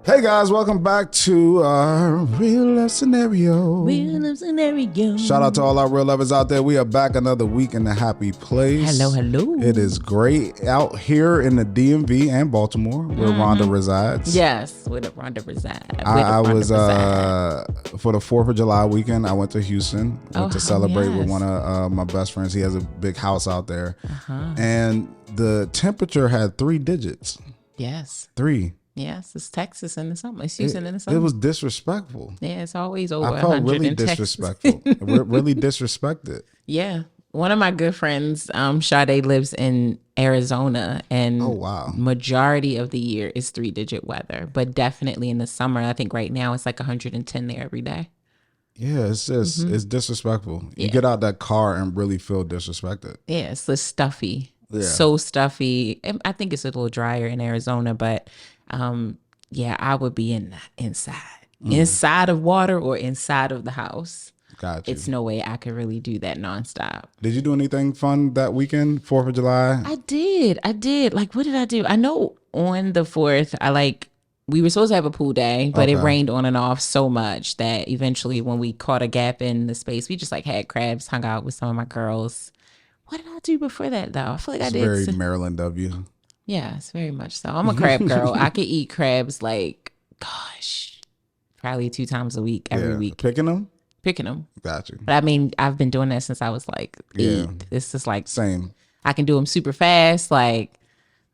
Hey guys, welcome back to our Real Love Scenario. Real Love Scenario. Shout out to all our real lovers out there. We are back another week in the happy place. Hello, hello. It is great out here in the DMV and Baltimore, where Rhonda resides. Yes, where the Rhonda resides. I was for the 4th of July weekend. I went to Houston to celebrate with one of my best friends. He has a big house out there, and the temperature had 3 digits. Yes. 3. Yes, it's Texas in the summer. It's Houston in the summer. It was disrespectful. Yeah, it's always over 100 I felt really in disrespectful. Really disrespected. Yeah. One of my good friends, Sade, lives in Arizona, and majority of the year is 3-digit weather, but definitely in the summer. I think right now it's like 110 there every day. Yeah, it's just it's disrespectful. You get out that car and really feel disrespected. Yeah, it's just stuffy. Yeah. So stuffy. I think it's a little drier in Arizona, but I would be inside of water or inside of the house. Gotcha. It's no way I could really do that nonstop. Did you do anything fun that weekend, 4th of July? I did. Like, what did I do? I know on the 4th, we were supposed to have a pool day, but it rained on and off so much that eventually when we caught a gap in the space, we just like had crabs, hung out with some of my girls. What did I do before that though? I feel like I did. Very Maryland of you. Yes, very much so. I'm a crab girl. I could eat crabs probably 2 times a week, every week. Picking them? Picking them. Got you. But I mean, I've been doing that since I was like 8. Yeah. It's just like same. I can do them super fast. Like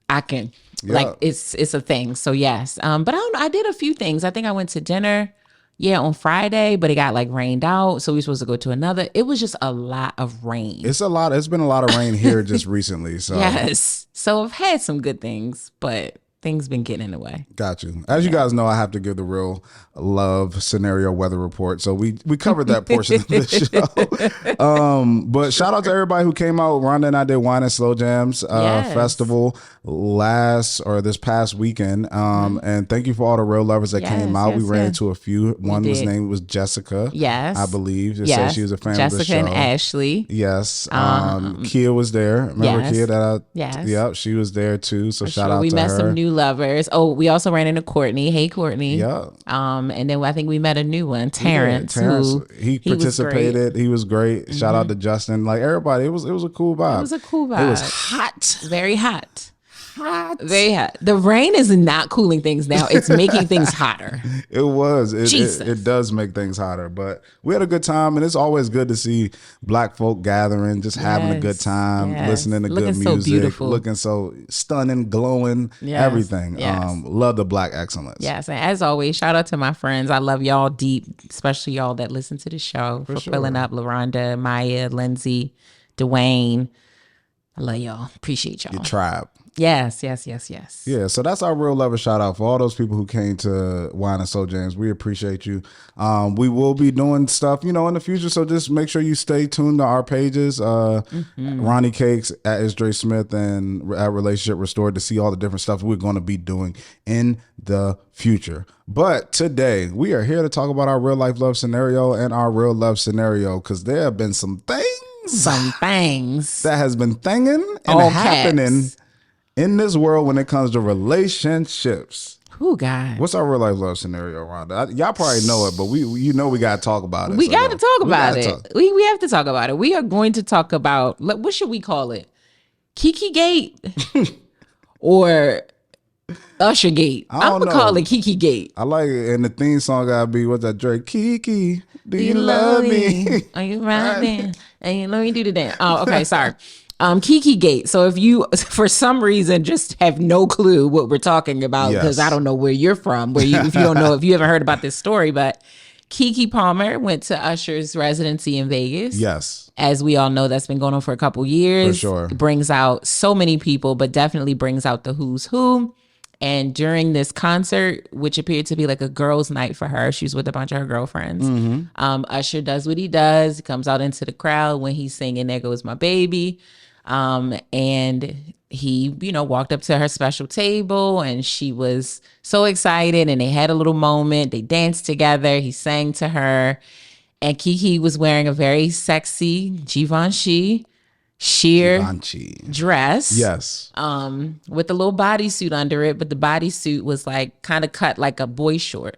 I can, like it's a thing. So yes. But I don't know. I did a few things. I think I went to dinner. Yeah, on Friday, but it got like rained out. So we were supposed to go to another. It was just a lot of rain. It's been a lot of rain here just recently. So yes. So I've had some good things, but things been getting in the way. Got you. As you guys know, I have to give the real love scenario weather report. So we covered that portion of the show. But shout out to everybody who came out. Rhonda and I did Wine and Slow Jams festival this past weekend. And thank you for all the real lovers that came out. We ran into a few. One was named was Jessica. Yes. I believe. Just said she was a fan of the show. Jessica and Ashley. Yes. Kia was there. Remember Kia? Yes. Yep. She was there too. So shout out to her. We met some new lovers. Oh, we also ran into Courtney. Hey, Courtney. Yeah. And then I think we met a new one, Terrence. He participated. He was great. Shout out to Justin. Like everybody, it was a cool vibe. It was a cool vibe. It was hot. Very hot. Very hot. The rain is not cooling things now. It's making things hotter. It was. It does make things hotter. But we had a good time, and it's always good to see Black folk gathering, just having a good time, listening to good music, so beautiful. looking so stunning, glowing, everything. Yes. Love the Black excellence. Yes, and as always, shout out to my friends. I love y'all deep, especially y'all that listen to the show for pulling up. LaRhonda, Maya, Lindsay, Dwayne. I love y'all. Appreciate y'all. Your tribe. Yes. Yeah, so that's our real lover shout out for all those people who came to Wine and Soul Jams. We appreciate you. We will be doing stuff, in the future. So just make sure you stay tuned to our pages. Ronnie Cakes at Isdre Smith and at Relationship Restored to see all the different stuff we're going to be doing in the future. But today we are here to talk about our real life love scenario and our real love scenario because there have been some things that has been thinging and happening in this world when it comes to relationships. Who God? What's our real life love scenario, Rhonda? Y'all probably know it, but we got to talk about it. We got to talk about it. We have to talk about it. We are going to talk about, what should we call it? Kiki Gate or Usher Gate? I'm going to call it Kiki Gate. I like it. And the theme song got to be, what's that, Drake? Kiki, do you love me? Are you riding? And let me do the dance. Oh, okay, sorry. Kiki Gate. So if you, for some reason, just have no clue what we're talking about, because I don't know where you're from, if you don't know, if you haven't heard about this story, but Kiki Palmer went to Usher's residency in Vegas. Yes. As we all know, that's been going on for a couple years. For sure. It brings out so many people, but definitely brings out the who's who. And during this concert, which appeared to be like a girls' night for her, she was with a bunch of her girlfriends. Usher does what he does. He comes out into the crowd when he's singing "There Goes My Baby." And he, walked up to her special table and she was so excited and they had a little moment. They danced together. He sang to her and Kiki was wearing a very sexy Givenchy sheer Givenchy. dress. Yes. With a little bodysuit under it, but the bodysuit was like kind of cut like a boy short.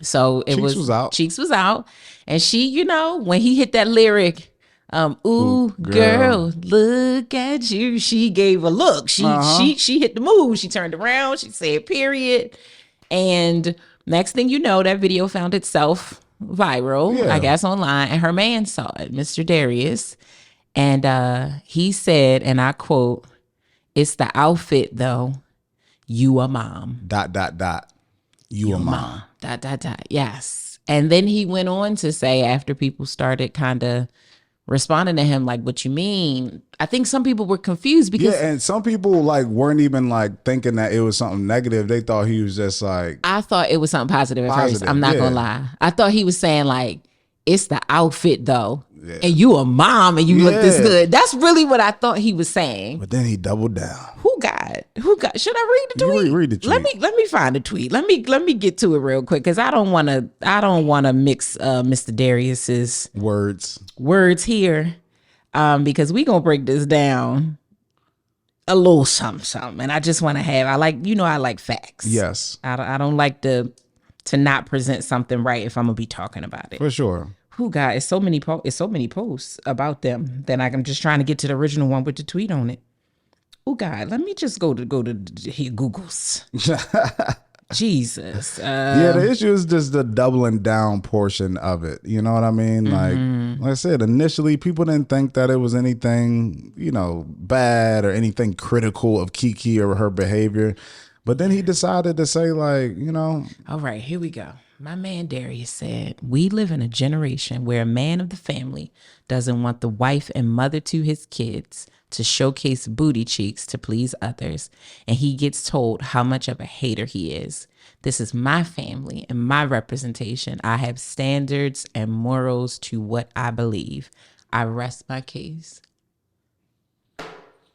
So it was out. Cheeks was out. And she, you know, when he hit that lyric, ooh, girl, look at you. She gave a look. She hit the move. She turned around. She said, period. And next thing you know, that video found itself viral, I guess online. And her man saw it, Mr. Darius. And he said, and I quote, "It's the outfit though. You a mom. ... You a mom. ... Yes." And then he went on to say, after people started kind of responding to him, like, "What you mean?" I think some people were confused because and some people like weren't even like thinking that it was something negative. They thought he was just like, I thought it was something positive at first. I'm not gonna lie. I thought he was saying like, "It's the outfit though. And you a mom and you look this good." That's really what I thought he was saying. But then he doubled down. Who got? Should I read the tweet? Read the tweet. Let me find the tweet. Let me get to it real quick because I don't want to mix Mr. Darius's words here, because we gonna break this down a little something. And I just want to I like facts. Yes. I don't like to not present something right if I'm gonna be talking about it. For sure. Who got? It's so many posts about them that I'm just trying to get to the original one with the tweet on it. Oh God, let me just go to here Google's. Jesus. The issue is just the doubling down portion of it. You know what I mean? Like I said, initially people didn't think that it was anything, bad or anything critical of Kiki or her behavior. But then he decided to say all right, here we go. My man Darius said, "We live in a generation where a man of the family doesn't want the wife and mother to his kids to showcase booty cheeks to please others, and he gets told how much of a hater he is. This is my family and my representation. I have standards and morals to what I believe. I rest my case."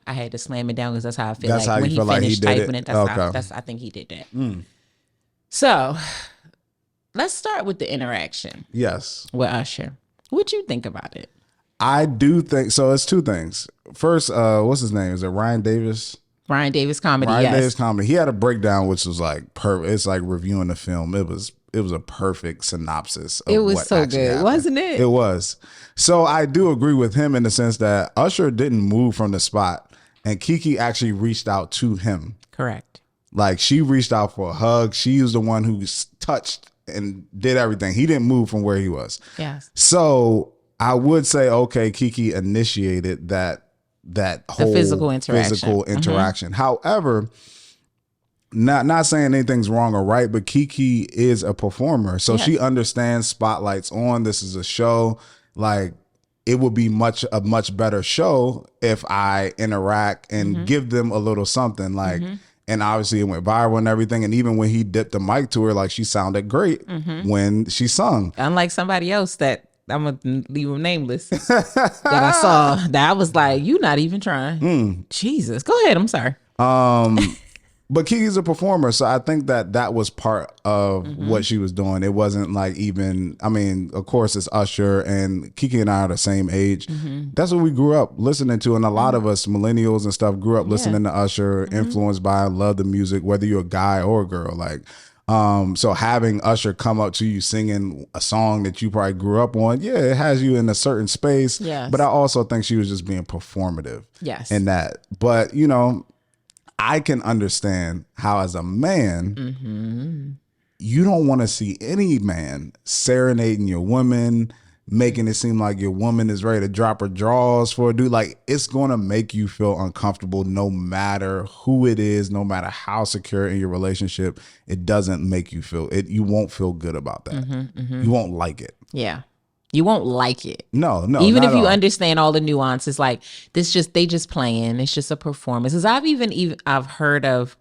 I had to slam it down because that's how I feel. That's like how when you feel like he finished did typing it. I think he did that. So let's start with the interaction. Yes. With Usher. What'd you think about it? I do think so. It's two things. First, what's his name? Is it Ryan Davis? Ryan Davis Comedy. Ryan yes. Davis Comedy. He had a breakdown which was like perfect. It's like reviewing the film. It was a perfect synopsis of it was what so actually good, happened. wasn't it? It was. So I do agree with him in the sense that Usher didn't move from the spot, and Kiki actually reached out to him. Correct. Like she reached out for a hug. She was the one who touched and did everything. He didn't move from where he was. Yes. So I would say, okay, Kiki initiated that whole physical interaction. However, not saying anything's wrong or right, but Kiki is a performer. So she understands spotlights on. This is a show. Like it would be a much better show if I interact and give them a little something. Like, and obviously it went viral and everything. And even when he dipped the mic to her, like she sounded great when she sung. Unlike somebody else that I'm going to leave them nameless that I saw that I was like, you not even trying. Jesus. Go ahead. I'm sorry. But Kiki's a performer, so I think that was part of what she was doing. It wasn't like even, I mean, of course it's Usher, and Kiki and I are the same age. That's what we grew up listening to, and a lot of us millennials and stuff grew up listening to Usher, influenced by, love the music, whether you're a guy or a girl. Like, so having Usher come up to you singing a song that you probably grew up on, it has you in a certain space. Yes. But I also think she was just being performative. Yes. In that. But, I can understand how as a man, you don't want to see any man serenading your woman, making it seem like your woman is ready to drop her drawers for a dude. Like, it's going to make you feel uncomfortable no matter who it is, no matter how secure in your relationship. It doesn't make you feel it. You won't feel good about that. You won't like it. Yeah. You won't like it. No. Even if you understand all the nuances, like they just playing. It's just a performance. Because I've heard of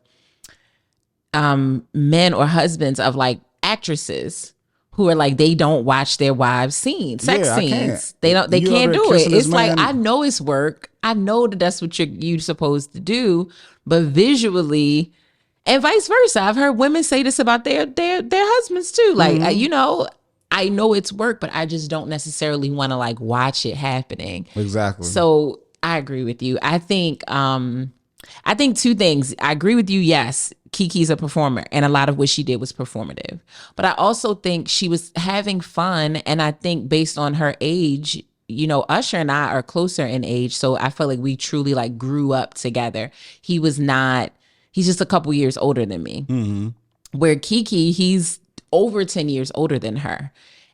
men or husbands of like actresses who are like, they don't watch their wives sex scenes. They can't do it. It's like, I know it's work. I know that's what you're supposed to do, but visually, and vice versa. I've heard women say this about their husbands too. Like, I know it's work, but I just don't necessarily want to like watch it happening. Exactly. So I agree with you. I think two things. I agree with you. Yes, Kiki's a performer, and a lot of what she did was performative. But I also think she was having fun, and I think based on her age, Usher and I are closer in age, so I feel like we truly like grew up together. He's just a couple years older than me. Mm-hmm. Where Kiki, he's over 10 years older than her.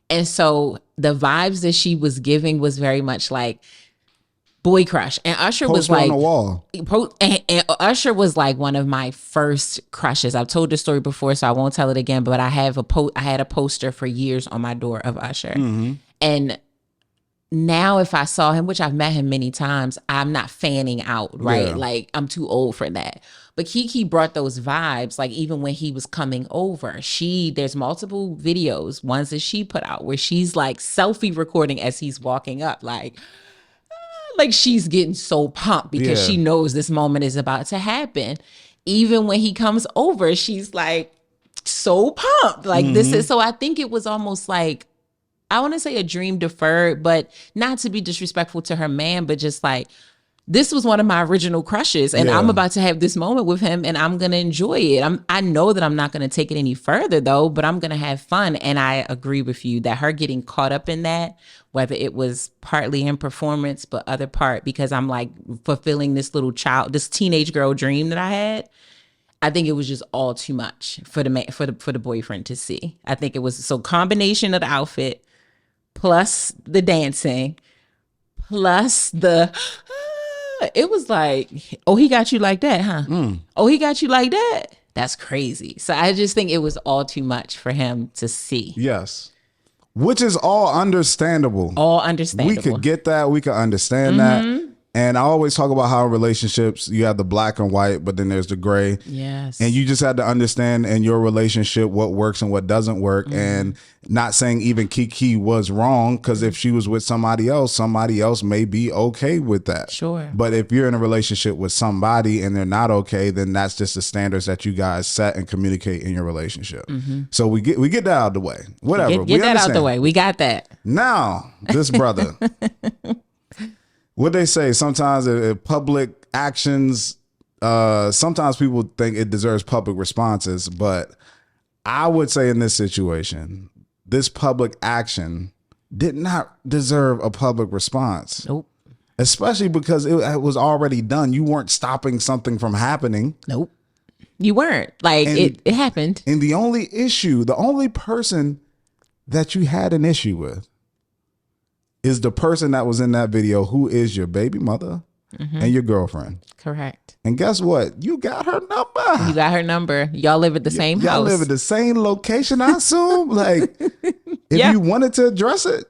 And so the vibes that she was giving was very much like boy crush. And Usher was like on the wall. And Usher was like one of my first crushes. I've told this story before, so I won't tell it again, but I had a poster for years on my door of Usher. Mm-hmm. And now if I saw him, which I've met him many times, I'm not fanning out, right? Yeah. Like I'm too old for that. But Kiki brought those vibes, like even when he was coming over, there's multiple videos, ones that she put out where she's like selfie recording as he's walking up, like she's getting so pumped because she knows this moment is about to happen. Even when he comes over, she's like so pumped. Like this is, so I think it was almost like, I want to say a dream deferred, but not to be disrespectful to her man, but just like, this was one of my original crushes, and I'm about to have this moment with him, and I'm going to enjoy it. I know that I'm not going to take it any further, though, but I'm going to have fun. And I agree with you that her getting caught up in that, whether it was partly in performance, but other part because I'm like fulfilling this teenage girl dream that I had. I think it was just all too much for the boyfriend to see. I think it was so combination of the outfit, plus the dancing, plus it was like, oh, he got you like that, huh? Oh, he got you like that? That's crazy. So I just think it was all too much for him to see. Yes. Which is all understandable. All understandable. We could get that. We could understand that. And I always talk about how in relationships, you have the black and white, but then there's the gray. Yes. And you just had to understand in your relationship what works and what doesn't work. And not saying even Kiki was wrong, because if she was with somebody else may be okay with that. Sure. But if you're in a relationship with somebody and they're not okay, then that's just the standards that you guys set and communicate in your relationship. So we get that out of the way. Whatever. Get that out the way. We got that. Now, this brother. What they say, sometimes public actions, sometimes people think it deserves public responses, but I would say in this situation, this public action did not deserve a public response. Nope. Especially because it was already done. You weren't stopping something from happening. Nope. You weren't. Like, it happened. And the only person that you had an issue with is the person that was in that video, who is your baby mother and your girlfriend. Correct. And guess what? You got her number. You got her number. Y'all live at the same house. Y'all live at the same location, I assume. Like, if you wanted to address it,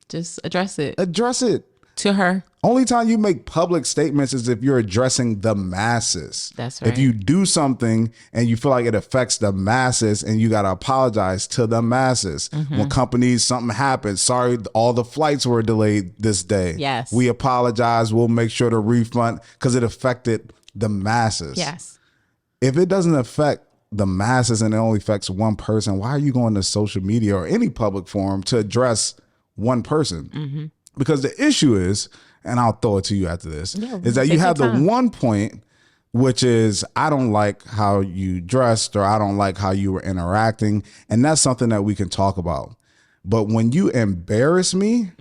just address it. Address it. To her. Only time you make public statements is if you're addressing the masses. That's right. If you do something and you feel like it affects the masses and you got to apologize to the masses. When companies, something happens, sorry, all the flights were delayed this day. Yes. We apologize. We'll make sure to refund because it affected the masses. Yes. If it doesn't affect the masses and it only affects one person, why are you going to social media or any public forum to address one person? Because the issue is, and I'll throw it to you after this, is that you have the one point, which is, I don't like how you dressed or I don't like how you were interacting. And that's something that we can talk about. But when you embarrass me,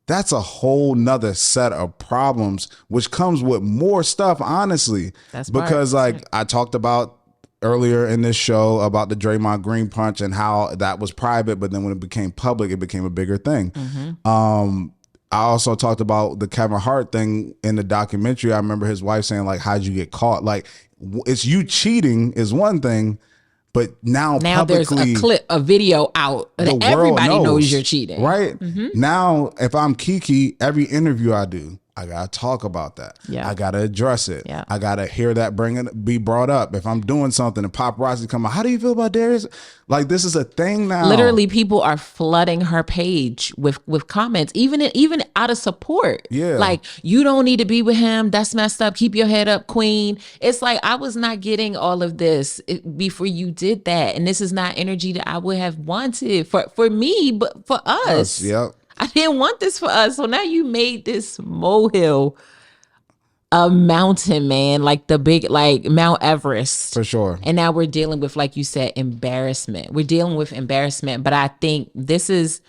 that's a whole nother set of problems, which comes with more stuff, honestly. That's because I talked about earlier in this show about the Draymond Green punch and how that was private, but then when it became public, it became a bigger thing. I also talked about the Kevin Hart thing in the documentary. I remember his wife saying, like, how'd you get caught? Like, it's you cheating is one thing, but now publicly, there's a video out that everybody knows you're cheating. Right? Now, if I'm Kiki, every interview I do, I got to talk about that. Yeah. I got to address it. Yeah. I got to hear that be brought up. If I'm doing something and paparazzi come out, how do you feel about Darius? Like, this is a thing now. Literally, people are flooding her page with comments, even out of support. Yeah. Like, you don't need to be with him. That's messed up. Keep your head up, queen. It's like, I was not getting all of this before you did that. And this is not energy that I would have wanted for me, but for us. Yep. I didn't want this for us. So now you made this molehill a mountain, man, like the big, like Mount Everest. For sure. And now we're dealing with, like you said, embarrassment. We're dealing with embarrassment. But I think this is,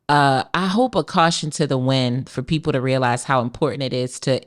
I hope, a caution to the wind for people to realize how important it is to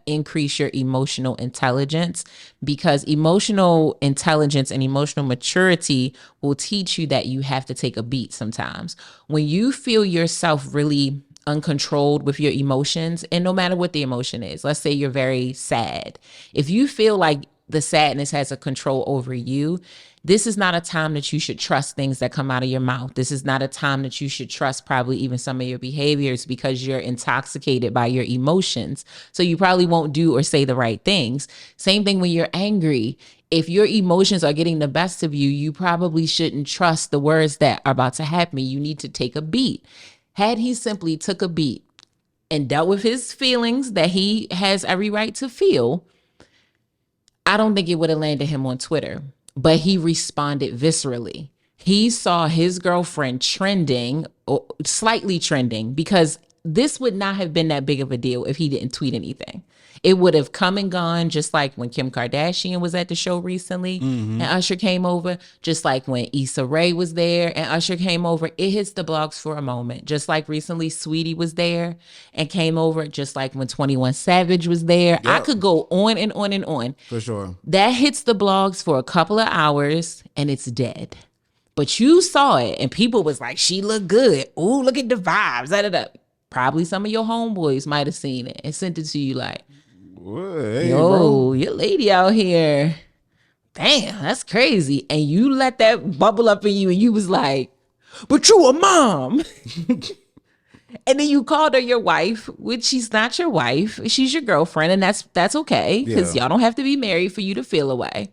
increase your emotional intelligence, because emotional intelligence and emotional maturity will teach you that you have to take a beat sometimes. When you feel yourself really uncontrolled with your emotions, and no matter what the emotion is, let's say you're very sad, if you feel like the sadness has a control over you, this is not a time that you should trust things that come out of your mouth. This is not a time that you should trust probably even some of your behaviors, because you're intoxicated by your emotions. So you probably won't do or say the right things. Same thing when you're angry. If your emotions are getting the best of you, you probably shouldn't trust the words that are about to happen. You need to take a beat. Had he simply took a beat and dealt with his feelings that he has every right to feel, I don't think it would have landed him on Twitter. But he responded viscerally. He saw his girlfriend trending, or slightly trending, because this would not have been that big of a deal if he didn't tweet anything. It would have come and gone, just like when Kim Kardashian was at the show recently and Usher came over, just like when Issa Rae was there and Usher came over. It hits the blogs for a moment, just like recently Sweetie was there and came over, just like when 21 Savage was there. Yep. I could go on and on and on. For sure. That hits the blogs for a couple of hours and it's dead. But you saw it and people was like, she looked good. Ooh, look at the vibes. Da, da, da. Probably some of your homeboys might have seen it and sent it to you like, hey, yo, bro, your lady out here. Damn, that's crazy. And you let that bubble up in you and you was like, but you a mom. And then you called her your wife, which she's not your wife. She's your girlfriend. And that's okay, because y'all don't have to be married for you to feel away.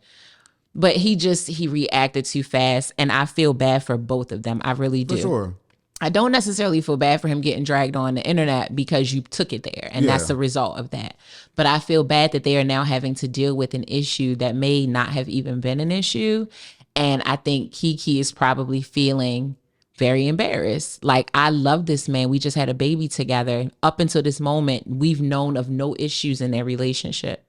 But he reacted too fast. And I feel bad for both of them. I really do. For sure. I don't necessarily feel bad for him getting dragged on the internet because you took it there, and that's the result of that. But I feel bad that they are now having to deal with an issue that may not have even been an issue. And I think Kiki is probably feeling very embarrassed. Like, I love this man. We just had a baby together. Up until this moment, we've known of no issues in their relationship.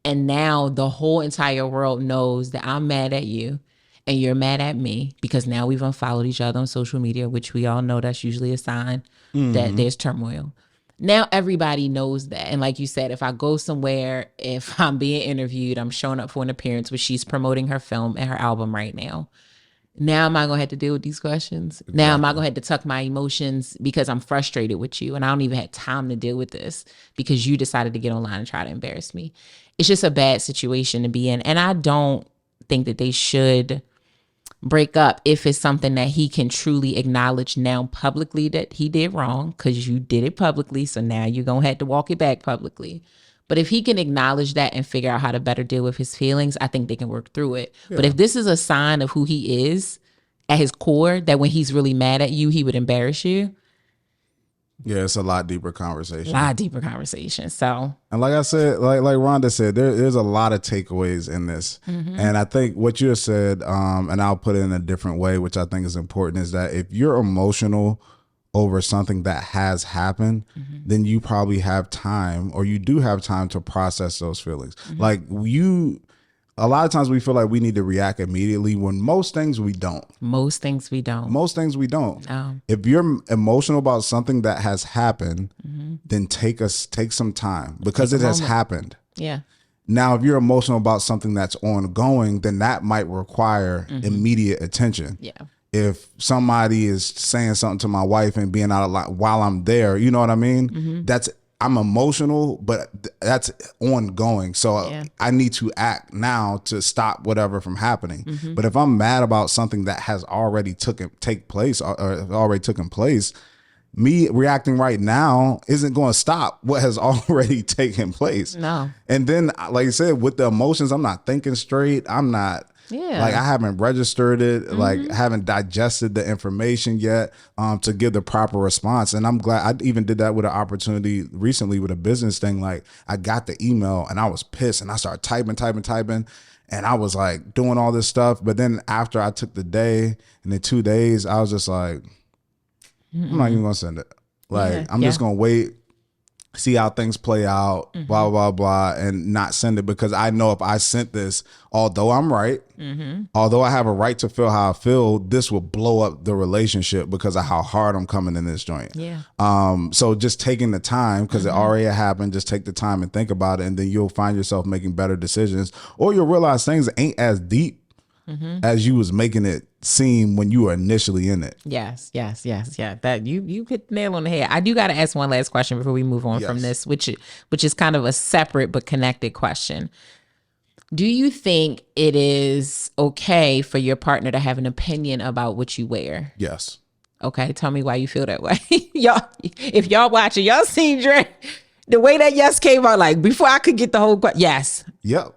And now the whole entire world knows that I'm mad at you. And you're mad at me because now we've unfollowed each other on social media, which we all know that's usually a sign that there's turmoil. Now everybody knows that. And like you said, if I go somewhere, if I'm being interviewed, I'm showing up for an appearance where she's promoting her film and her album right now. Now am I going to have to deal with these questions? Exactly. Now am I going to have to tuck my emotions because I'm frustrated with you and I don't even have time to deal with this because you decided to get online and try to embarrass me? It's just a bad situation to be in. And I don't think that they should break up if it's something that he can truly acknowledge now publicly that he did wrong, because you did it publicly. So now you're going to have to walk it back publicly. But if he can acknowledge that and figure out how to better deal with his feelings, I think they can work through it. Yeah. But if this is a sign of who he is at his core, that when he's really mad at you, he would embarrass you. Yeah, it's a lot deeper conversation. So, and like I said, like Rhonda said, there's a lot of takeaways in this. And I think what you said, and I'll put it in a different way, which I think is important, is that if you're emotional over something that has happened, then you probably have time, or you do have time to process those feelings. Like a lot of times we feel like we need to react immediately when most things we don't. Most things we don't. No. If you're emotional about something that has happened, then take some time, because it has happened. Yeah. Now, if you're emotional about something that's ongoing, then that might require immediate attention. Yeah. If somebody is saying something to my wife and being out of line while I'm there, you know what I mean? I'm emotional, but that's ongoing. So I need to act now to stop whatever from happening. But if I'm mad about something that has already taken place, me reacting right now isn't going to stop what has already taken place. No. And then, like I said, with the emotions, I'm not thinking straight. I'm not. Yeah. Like, I haven't registered it, like haven't digested the information yet to give the proper response. And I'm glad I even did that with an opportunity recently with a business thing. Like, I got the email and I was pissed and I started typing. And I was like doing all this stuff. But then after I took the day and the 2 days, I was just like, I'm not even going to send it. Like, I'm just going to wait, see how things play out, blah, blah, blah, and not send it, because I know if I sent this, although I'm right, although I have a right to feel how I feel, this will blow up the relationship because of how hard I'm coming in this joint. Yeah. So just taking the time, because it already happened, just take the time and think about it, and then you'll find yourself making better decisions, or you'll realize things ain't as deep as you was making it seem when you were initially in it. Yes. That you hit the nail on the head. I do got to ask one last question before we move on from this, which is kind of a separate but connected question. Do you think it is okay for your partner to have an opinion about what you wear? Yes. Okay, tell me why you feel that way. Y'all, if y'all watching, y'all seen Dre, the way that yes came out, like before I could get the whole yes. Yep.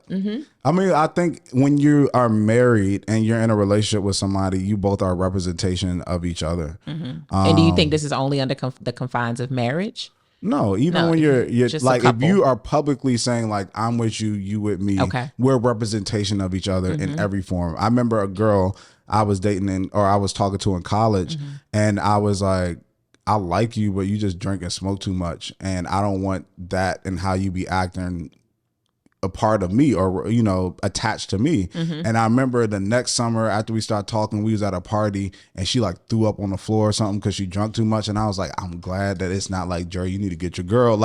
I mean, I think when you are married and you're in a relationship with somebody, you both are a representation of each other. And do you think this is only under the confines of marriage? No, even when you're just like, if you are publicly saying like, I'm with you, you with me, we're a representation of each other in every form. I remember a girl I was dating or I was talking to in college, and I was like, I like you, but you just drink and smoke too much, and I don't want that and how you be acting a part of me, or attached to me. And I remember the next summer after we started talking, we was at a party and she like threw up on the floor or something because she drunk too much, and I was like, I'm glad that it's not like, Jerry, you need to get your girl,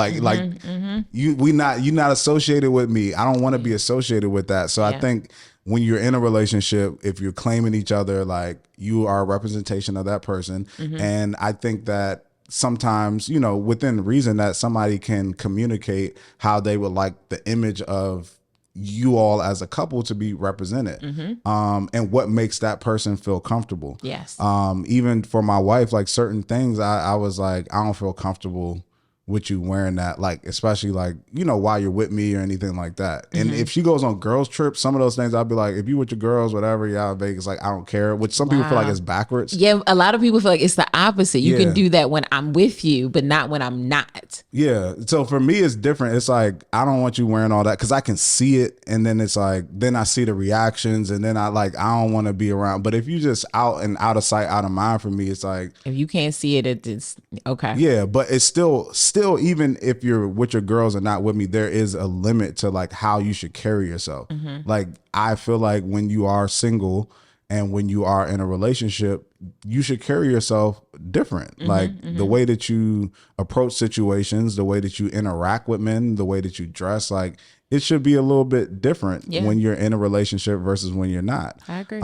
you're not associated with me. I don't want to be associated with that. So I think when you're in a relationship, if you're claiming each other, like, you are a representation of that person. And I think that sometimes, within reason, that somebody can communicate how they would like the image of you all as a couple to be represented, and what makes that person feel comfortable. Yes. Even for my wife, like certain things, I was like, I don't feel comfortable with you wearing that, like, especially like, while you're with me or anything like that. And if she goes on girls trips, some of those things I'll be like, if you with your girls, whatever, you're out in Vegas, like, I don't care, which some people feel like is backwards. Yeah, a lot of people feel like it's the opposite. You can do that when I'm with you, but not when I'm not. Yeah. So for me, it's different. It's like, I don't want you wearing all that, because I can see it, and then it's like, then I see the reactions, and then I don't want to be around. But if you just out of sight, out of mind, for me, it's like, if you can't see it, it's okay. Yeah, but it's still, even if you're with your girls and not with me, there is a limit to like how you should carry yourself. Like, I feel like when you are single and when you are in a relationship, you should carry yourself different. Like the way that you approach situations, the way that you interact with men, the way that you dress, like, it should be a little bit different when you're in a relationship versus when you're not. I agree.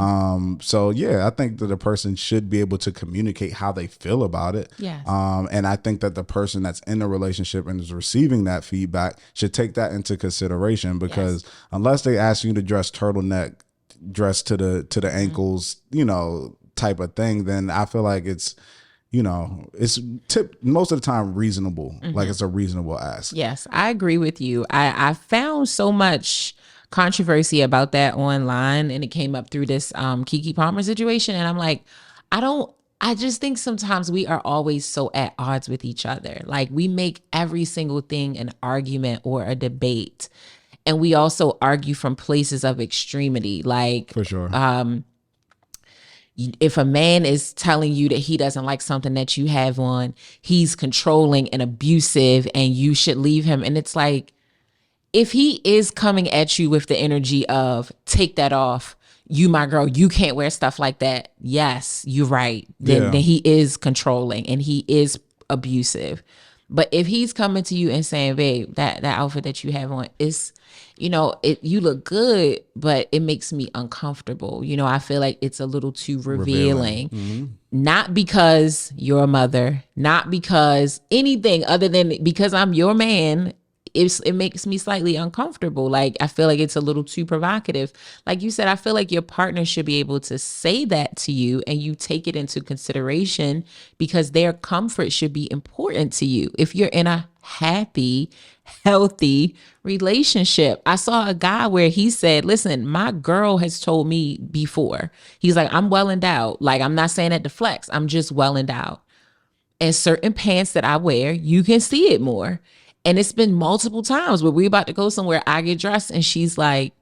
So yeah, I think that a person should be able to communicate how they feel about it. Yes. And I think that the person that's in a relationship and is receiving that feedback should take that into consideration, because unless they ask you to dress turtleneck, dress to the ankles, type of thing, then I feel like it's, it's most of the time reasonable. Like, it's a reasonable ask. Yes, I agree with you. I found so much controversy about that online, and it came up through this Kiki Palmer situation. And I'm like, I just think sometimes we are always so at odds with each other. Like, we make every single thing an argument or a debate. And we also argue from places of extremity. Like, for sure. If a man is telling you that he doesn't like something that you have on, he's controlling and abusive, and you should leave him. And it's like, if he is coming at you with the energy of, take that off, you my girl, you can't wear stuff like that. Yes, you're right. Then he is controlling and he is abusive. But if he's coming to you and saying, babe, that outfit that you have on is, you look good, but it makes me uncomfortable. I feel like it's a little too revealing. Not because you're a mother, not because anything other than because I'm your man. It makes me slightly uncomfortable. Like, I feel like it's a little too provocative. Like you said, I feel like your partner should be able to say that to you and you take it into consideration, because their comfort should be important to you. If you're in a happy, healthy relationship. I saw a guy where he said, listen, my girl has told me before, he's like, I'm well endowed. Like, I'm not saying that to flex. I'm just well endowed. And certain pants that I wear, you can see it more. And it's been multiple times where we're about to go somewhere, I get dressed and she's like,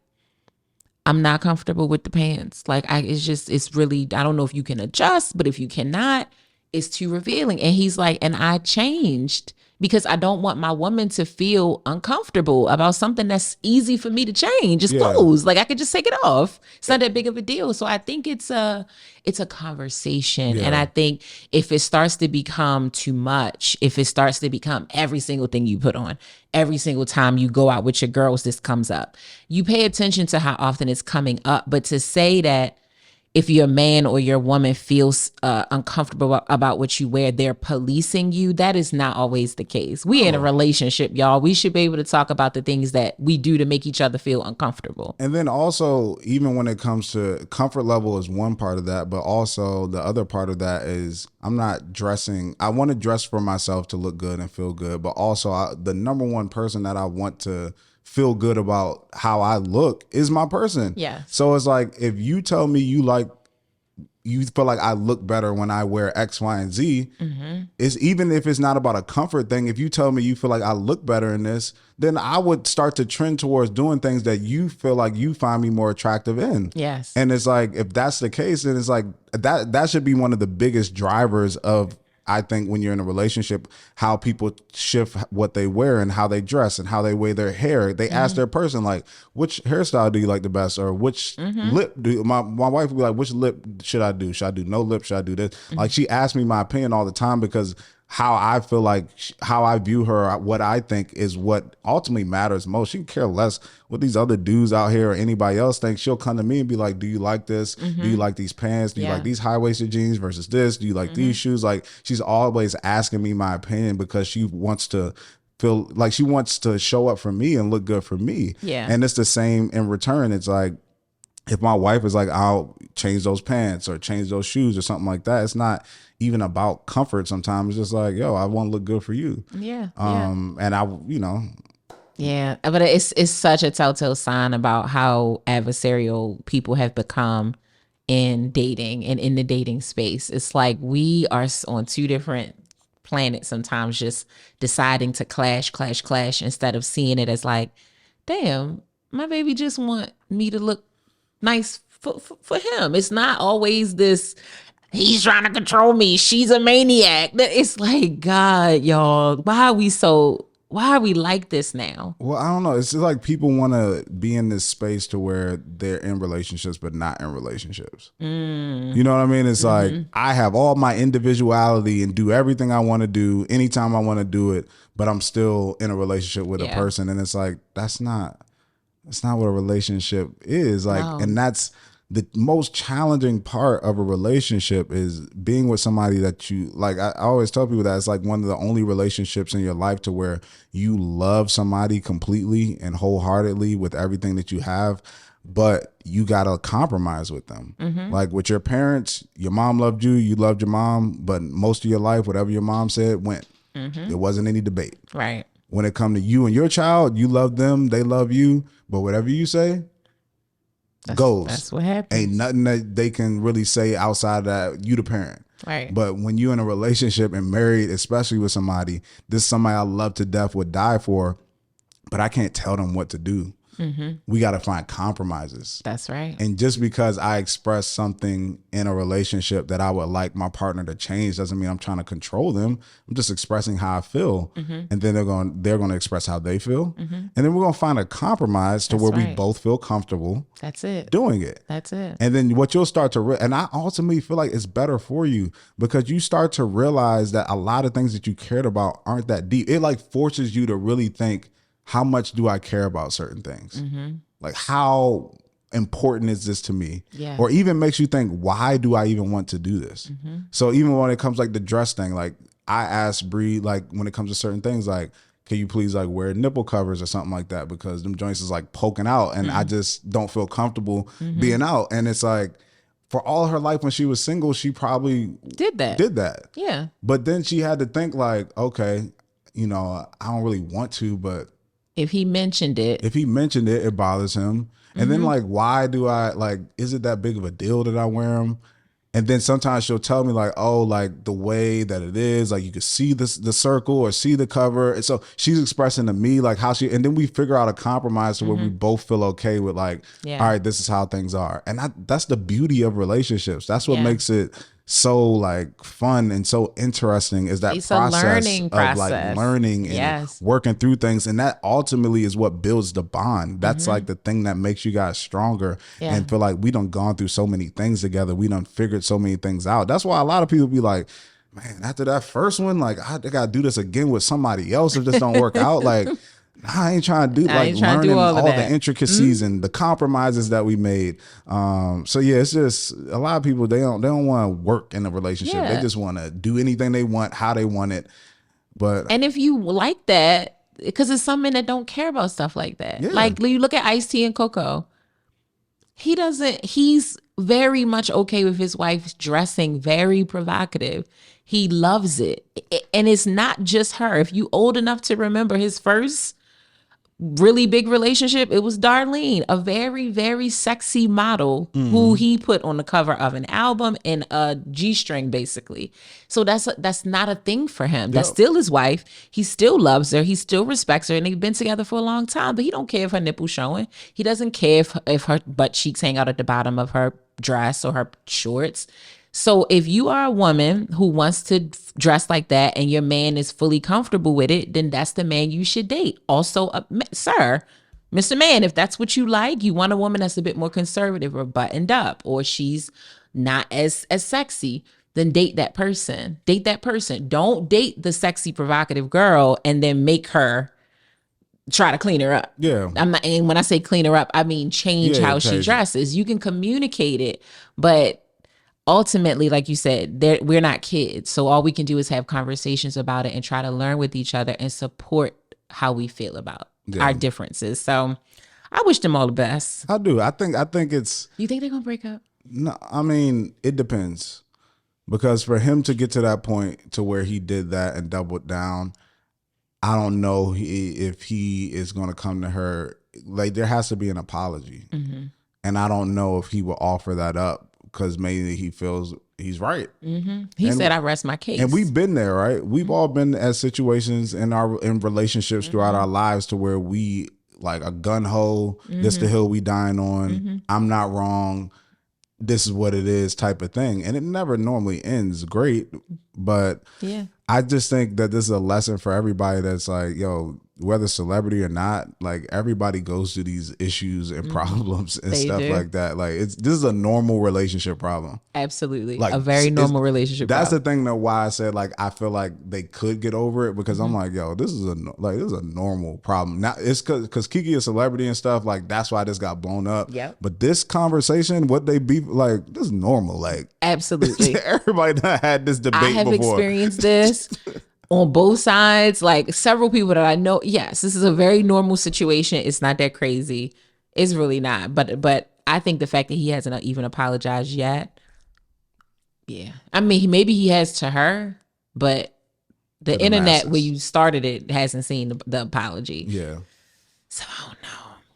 I'm not comfortable with the pants. Like, it's really, I don't know if you can adjust, but if you cannot, it's too revealing. And he's like, and I changed because I don't want my woman to feel uncomfortable about something that's easy for me to change. It's clothes. Like I could just take it off. It's not that big of a deal. So I think it's a conversation. And I think if it starts to become too much, if it starts to become every single thing you put on, every single time you go out with your girls, this comes up. You pay attention to how often it's coming up. But to say that if your man or your woman feels uncomfortable about what you wear, they're policing you. That is not always the case. We in a relationship, y'all. We should be able to talk about the things that we do to make each other feel uncomfortable. And then also, even when it comes to comfort level is one part of that, but also the other part of that is I'm not dressing. I want to dress for myself to look good and feel good, but also the number one person that I want to feel good about how I look is my person. Yeah. So it's like, if you tell me you feel like I look better when I wear X, Y, and Z, it's even if it's not about a comfort thing. If you tell me you feel like I look better in this, then I would start to trend towards doing things that you feel like you find me more attractive in. Yes. And it's like, if that's the case, then it's like that should be one of the biggest drivers of, I think, when you're in a relationship, how people shift what they wear and how they dress and how they wear their hair. They ask their person, like, which hairstyle do you like the best? Or which lip do my wife would be like, which lip should I do? Should I do no lip? Should I do this? Like, she asks me my opinion all the time because how I feel like, how I view her, what I think is what ultimately matters most. She can care less what these other dudes out here or anybody else thinks. She'll come to me and be like, do you like this? Do you like these pants? Do you like these high-waisted jeans versus this? Do you like these shoes? Like, she's always asking me my opinion because she wants to feel like she wants to show up for me and look good for me. Yeah. And it's the same in return. It's like, if my wife is like, I'll change those pants or change those shoes or something like that, it's not even about comfort. Sometimes it's just like, yo, I want to look good for you. Yeah. And I, you know. Yeah. But it's such a telltale sign about how adversarial people have become in dating and in the dating space. It's like we are on two different planets sometimes, just deciding to clash instead of seeing it as like, damn, my baby just want me to look nice for him. It's not always this, he's trying to control me, she's a maniac. It's like, God, y'all, why are we like this now? Well, I don't know. It's just like people want to be in this space to where they're in relationships but not in relationships. You know what I mean? It's like, I have all my individuality and do everything I want to do anytime I want to do it, but I'm still in a relationship with a person. And it's like, that's not what a relationship is. Like, and that's the most challenging part of a relationship, is being with somebody that you like. I always tell people that it's like one of the only relationships in your life to where you love somebody completely and wholeheartedly with everything that you have, but you got to compromise with them. Like with your parents, your mom loved you, you loved your mom, but most of your life, whatever your mom said went. There wasn't any debate. Right. When it come to you and your child, you love them, they love you, but whatever you say goes. That's what happens. Ain't nothing that they can really say outside of that. You the parent. Right. But when you're in a relationship and married, especially with somebody, this is somebody I love to death, would die for, but I can't tell them what to do. We got to find compromises. That's right. And just because I express something in a relationship that I would like my partner to change doesn't mean I'm trying to control them. I'm just expressing how I feel. And then they're going to express how they feel. And then we're going to find a compromise to where we both feel comfortable. That's it. Doing it. That's it. And then what you'll start to, and I ultimately feel like it's better for you because you start to realize that a lot of things that you cared about aren't that deep. It like forces you to really think, how much do I care about certain things? Like, how important is this to me? Yeah. Or even makes you think, why do I even want to do this? So even when it comes like the dress thing, like I asked Bree, like when it comes to certain things, like, can you please like wear nipple covers or something like that? Because them joints is like poking out and I just don't feel comfortable being out. And it's like, for all her life when she was single, she probably did that. Yeah. But then she had to think like, okay, you know, I don't really want to, but if he mentioned it, it bothers him. And then like, why do I like, is it that big of a deal that I wear them? And then sometimes she'll tell me like, oh, like the way that it is, like you could see the circle or see the cover. And so she's expressing to me like how she, and then we figure out a compromise to where we both feel okay with like, all right, this is how things are. And that's the beauty of relationships. That's what makes it so like fun and so interesting is that It's a process learning of like process. learning and Yes. working through things, and that ultimately is what builds the bond. That's like the thing that makes you guys stronger. Yeah. And feel like we done gone through so many things together, we done figured so many things out. That's why a lot of people be like, man, after that first one, like I gotta do this again with somebody else if this don't work out. Like I ain't trying to do I like ain't trying to learning do all of the that. intricacies and the compromises that we made. So yeah, it's just a lot of people they don't want to work in a relationship. Yeah. They just want to do anything they want, how they want it. But And if you like that, because it's some men that don't care about stuff like that. Yeah. Like you look at Ice-T and Coco. He's very much okay with his wife dressing very provocative. He loves it. And it's not just her. If you old enough to remember his first really big relationship, it was Darlene, a very, very sexy model who he put on the cover of an album in a G-string, basically. So that's not a thing for him. That's still his wife. He still loves her. He still respects her, and they've been together for a long time. But he don't care if her nipple's showing. He doesn't care if her butt cheeks hang out at the bottom of her dress or her shorts. So if you are a woman who wants to dress like that and your man is fully comfortable with it, then that's the man you should date. Also, sir, Mr. Man, if that's what you like, you want a woman that's a bit more conservative or buttoned up, or she's not as sexy, then date that person. Date that person. Don't date the sexy, provocative girl and then make her try to clean her up. Yeah. And when I say clean her up, I mean change how she dresses. You can communicate it, but ultimately, like you said, we're not kids. So all we can do is have conversations about it and try to learn with each other and support how we feel about our differences. So I wish them all the best. I do. I think it's. You think they're going to break up? No, I mean, it depends. Because for him to get to that point to where he did that and doubled down, I don't know if he is going to come to her. Like, there has to be an apology. And I don't know if he will offer that up because maybe he feels he's right. He said, I rest my case. And we've been there, right? We've all been at situations in relationships throughout our lives to where we like a gun ho, this the hill we dying on. I'm not wrong. This is what it is type of thing. And it never normally ends great. But yeah, I just think that this is a lesson for everybody that's like, yo, whether celebrity or not, like everybody goes through these issues and problems and stuff like that. Like this is a normal relationship problem. Absolutely. Like a very normal relationship That's problem. the thing that why I said like I feel like they could get over it because I'm like, yo, this is a normal problem. Now it's cause Kiki is a celebrity and stuff, like that's why this got blown up. Yep. But this conversation, what they be like, this is normal. Like absolutely. Everybody that had this debate I have before. experienced this. On both sides, like several people that I know, yes, this is a very normal situation. It's not that crazy. It's really not. But I think the fact that he hasn't even apologized yet, yeah. I mean, maybe he has to her, but the internet where you started it hasn't seen the apology. Yeah. So I don't know.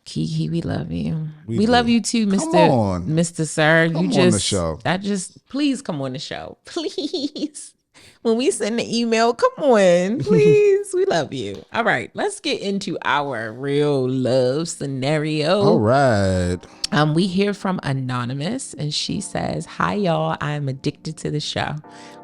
Kiki, we love you. We love you too, Mr. Sir. Come on the show. Please come on the show. Please. When we send the email, come on, please. We love you. All right, let's get into our real love scenario. All right. We hear from Anonymous, and she says, "Hi, y'all. I'm addicted to the show."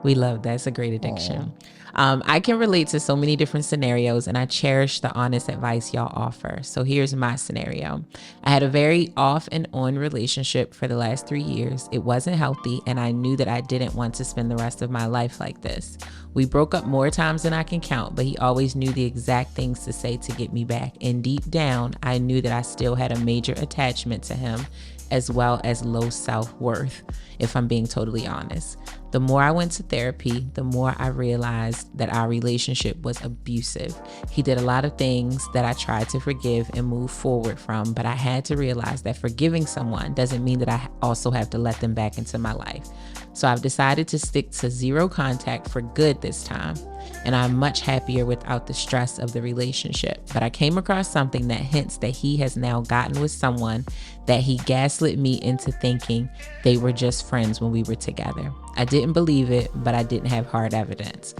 We love that. It's a great addiction. I can relate to so many different scenarios, and I cherish the honest advice y'all offer. So here's my scenario. I had a very off and on relationship for the last 3 years. It wasn't healthy, and I knew that I didn't want to spend the rest of my life like this. We broke up more times than I can count, but he always knew the exact things to say to get me back. And deep down, I knew that I still had a major attachment to him, as well as low self-worth, if I'm being totally honest. The more I went to therapy, the more I realized that our relationship was abusive. He did a lot of things that I tried to forgive and move forward from, but I had to realize that forgiving someone doesn't mean that I also have to let them back into my life. So I've decided to stick to zero contact for good this time, and I'm much happier without the stress of the relationship. But I came across something that hints that he has now gotten with someone that he gaslit me into thinking they were just friends when we were together. I didn't believe it, but I didn't have hard evidence.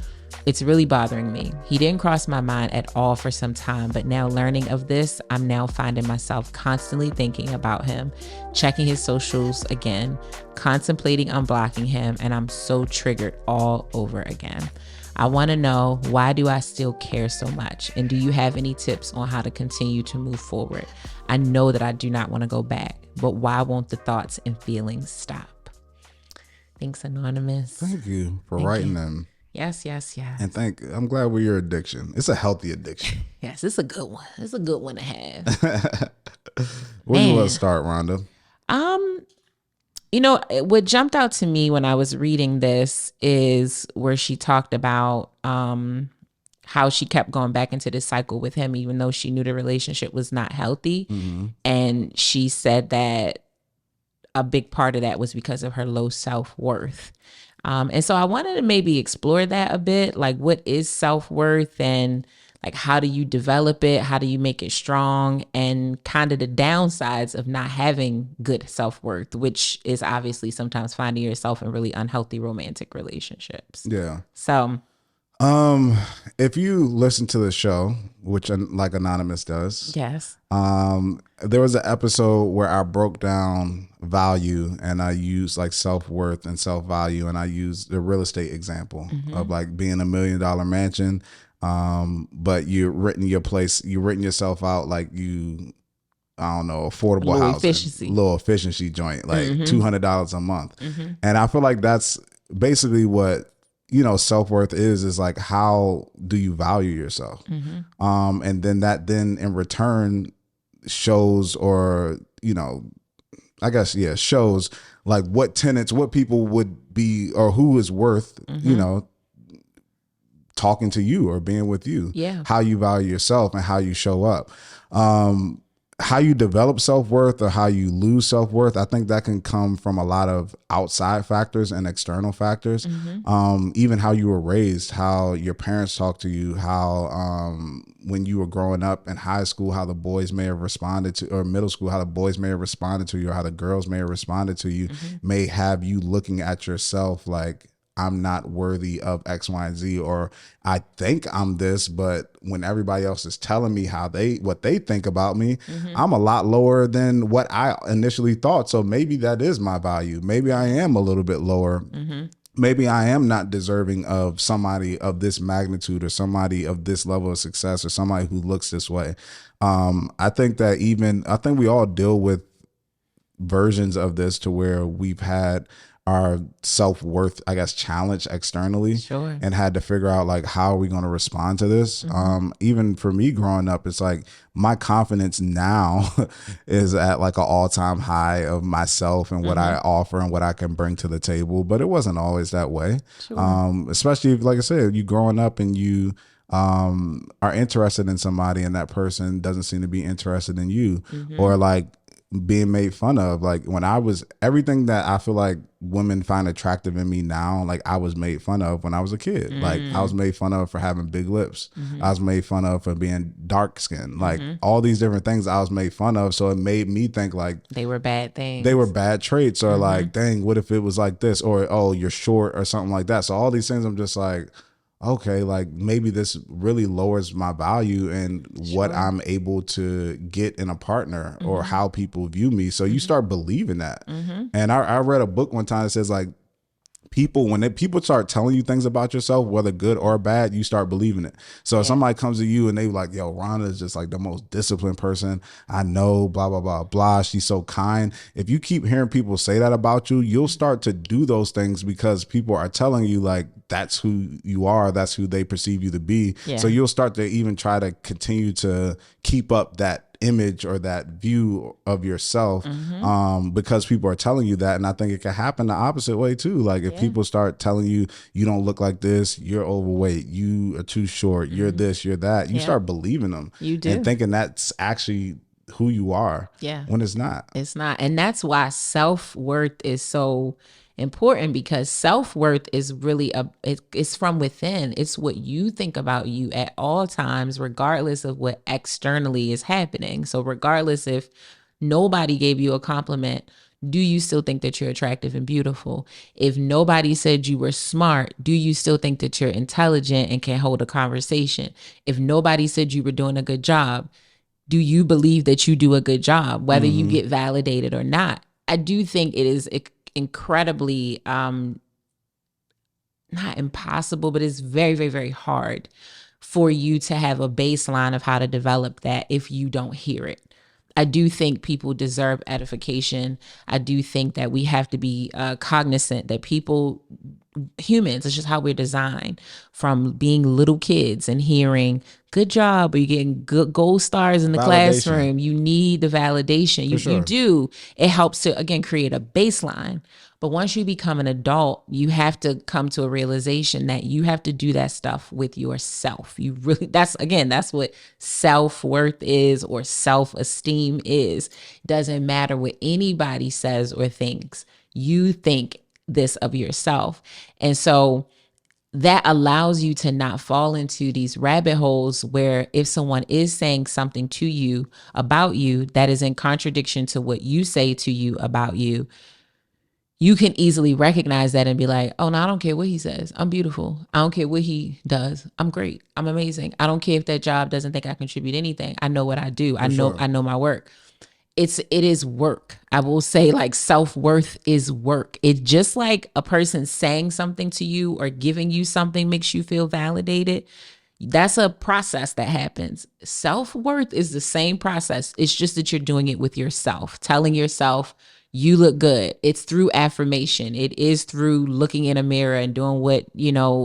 It's really bothering me. He didn't cross my mind at all for some time, but now learning of this, I'm now finding myself constantly thinking about him, checking his socials again, contemplating unblocking him, and I'm so triggered all over again. I want to know, why do I still care so much? And do you have any tips on how to continue to move forward? I know that I do not want to go back, but why won't the thoughts and feelings stop? Thanks, Anonymous. Thank you for writing them. Yes. And I'm glad we're your addiction. It's a healthy addiction. Yes, it's a good one. It's a good one to have. Where do you want to start, Rhonda? What jumped out to me when I was reading this is where she talked about how she kept going back into this cycle with him, even though she knew the relationship was not healthy. Mm-hmm. And she said that a big part of that was because of her low self-worth. And so I wanted to maybe explore that a bit, like what is self-worth and like how do you develop it? How do you make it strong? And kind of the downsides of not having good self-worth, which is obviously sometimes finding yourself in really unhealthy romantic relationships. Yeah. So if you listen to the show, which like Anonymous does, yes, there was an episode where I broke down value and I used like self-worth and self-value, and I used the real estate example of like being $1 million mansion, but you've written yourself out like I don't know, affordable housing, low efficiency joint, like $200 a month. And I feel like that's basically what self-worth is like, how do you value yourself? And then that in return shows, or shows like what people would be, or who is worth talking to you or being with you. Yeah, how you value yourself and how you show up. How you develop self-worth or how you lose self-worth, I think that can come from a lot of outside factors and external factors. Even how you were raised, how your parents talk to you, how when you were growing up in high school, how the boys may have responded to, or middle school, how the boys may have responded to you, or how the girls may have responded to you, may have you looking at yourself like, I'm not worthy of X, Y, and Z, or I think I'm this, but when everybody else is telling me what they think about me, I'm a lot lower than what I initially thought. So maybe that is my value. Maybe I am a little bit lower. Maybe I am not deserving of somebody of this magnitude, or somebody of this level of success, or somebody who looks this way. I think we all deal with versions of this to where we've had our self-worth, I guess, challenged externally, and had to figure out like, how are we going to respond to this? Even for me growing up, it's like my confidence now is at like an all-time high of myself and what I offer and what I can bring to the table. But it wasn't always that way. Especially if, like I said, you growing up and you are interested in somebody and that person doesn't seem to be interested in you, or like being made fun of. Like when I was, everything that I feel like women find attractive in me now, like I was made fun of when I was a kid. Like I was made fun of for having big lips. I was made fun of for being dark skinned. Like all these different things I was made fun of. So it made me think like they were bad things. They were bad traits, or like, dang, what if it was like this, or, oh, you're short or something like that. So all these things, I'm just like, okay, like maybe this really lowers my value and what I'm able to get in a partner, or how people view me. So you start believing that. And I read a book one time that says like, when people start telling you things about yourself, whether good or bad, you start believing it. So if somebody comes to you and they like, yo, Rhonda is just like the most disciplined person I know, blah, blah, blah, blah. She's so kind. If you keep hearing people say that about you, you'll start to do those things because people are telling you like, that's who you are. That's who they perceive you to be. Yeah. So you'll start to even try to continue to keep up that image or that view of yourself, because people are telling you that. And I think it can happen the opposite way too. Like if people start telling you, you don't look like this, you're overweight, you are too short, you're this, you're that, you start believing them. You do. And thinking that's actually who you are. Yeah. When it's not. It's not. And that's why self-worth is so important, because self-worth is really it's from within. It's what you think about you at all times, regardless of what externally is happening. So regardless if nobody gave you a compliment do you still think that you're attractive and beautiful? If nobody said you were smart, do you still think that you're intelligent and can hold a conversation? If nobody said you were doing a good job, do you believe that you do a good job, whether you get validated or not? I do think it is incredibly, not impossible, but it's very, very, very hard for you to have a baseline of how to develop that if you don't hear it. I do think people deserve edification. I do think that we have to be cognizant that humans, it's just how we're designed, from being little kids and hearing good job, or you're getting good gold stars in the classroom. You need the validation. You do. It helps to, again, create a baseline. But once you become an adult, you have to come to a realization that you have to do that stuff with yourself. You really, that's what self-worth is, or self-esteem is. Doesn't matter what anybody says or thinks. You think this of yourself. And so that allows you to not fall into these rabbit holes where if someone is saying something to you about you that is in contradiction to what you say to you about you, you can easily recognize that and be like, oh, no, I don't care what he says. I'm beautiful. I don't care what he does. I'm great. I'm amazing. I don't care if that job doesn't think I contribute anything. I know what I do. I know my work. It is work. I will say, like, self-worth is work. It's just like a person saying something to you or giving you something makes you feel validated. That's a process that happens. Self-worth is the same process. It's just that you're doing it with yourself, telling yourself you look good. It's through affirmation. It is through looking in a mirror and doing what,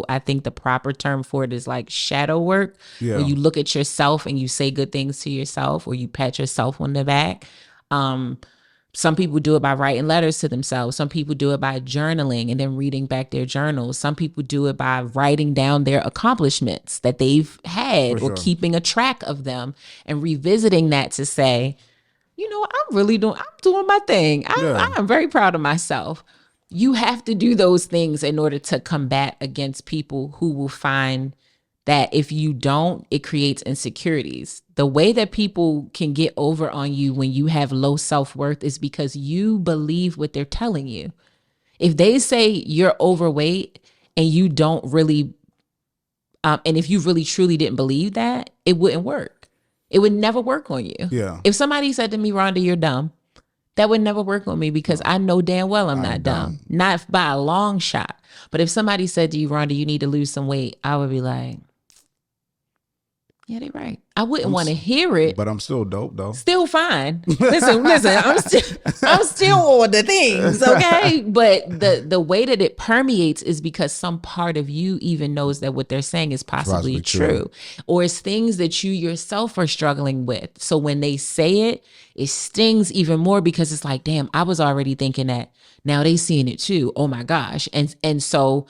I think the proper term for it is like shadow work. Yeah. Where you look at yourself and you say good things to yourself, or you pat yourself on the back. Some people do it by writing letters to themselves. Some people do it by journaling and then reading back their journals. Some people do it by writing down their accomplishments that they've had, or keeping a track of them and revisiting that to say, I'm doing my thing. I'm very proud of myself. You have to do those things in order to combat against people who will find that if you don't, it creates insecurities. The way that people can get over on you when you have low self-worth is because you believe what they're telling you. If they say you're overweight and you don't really, and if you really truly didn't believe that, it wouldn't work. It would never work on you. Yeah. If somebody said to me, Rhonda, you're dumb, that would never work on me because I know damn well I'm not dumb. Not by a long shot. But if somebody said to you, Rhonda, you need to lose some weight, I would be like, yeah, they're right. I wouldn't want to hear it. But I'm still dope, though. Still fine. Listen, I'm still all the things, okay? But the way that it permeates is because some part of you even knows that what they're saying is possibly true. Or it's things that you yourself are struggling with. So when they say it, it stings even more because it's like, damn, I was already thinking that. Now they seeing it too. Oh my gosh. And so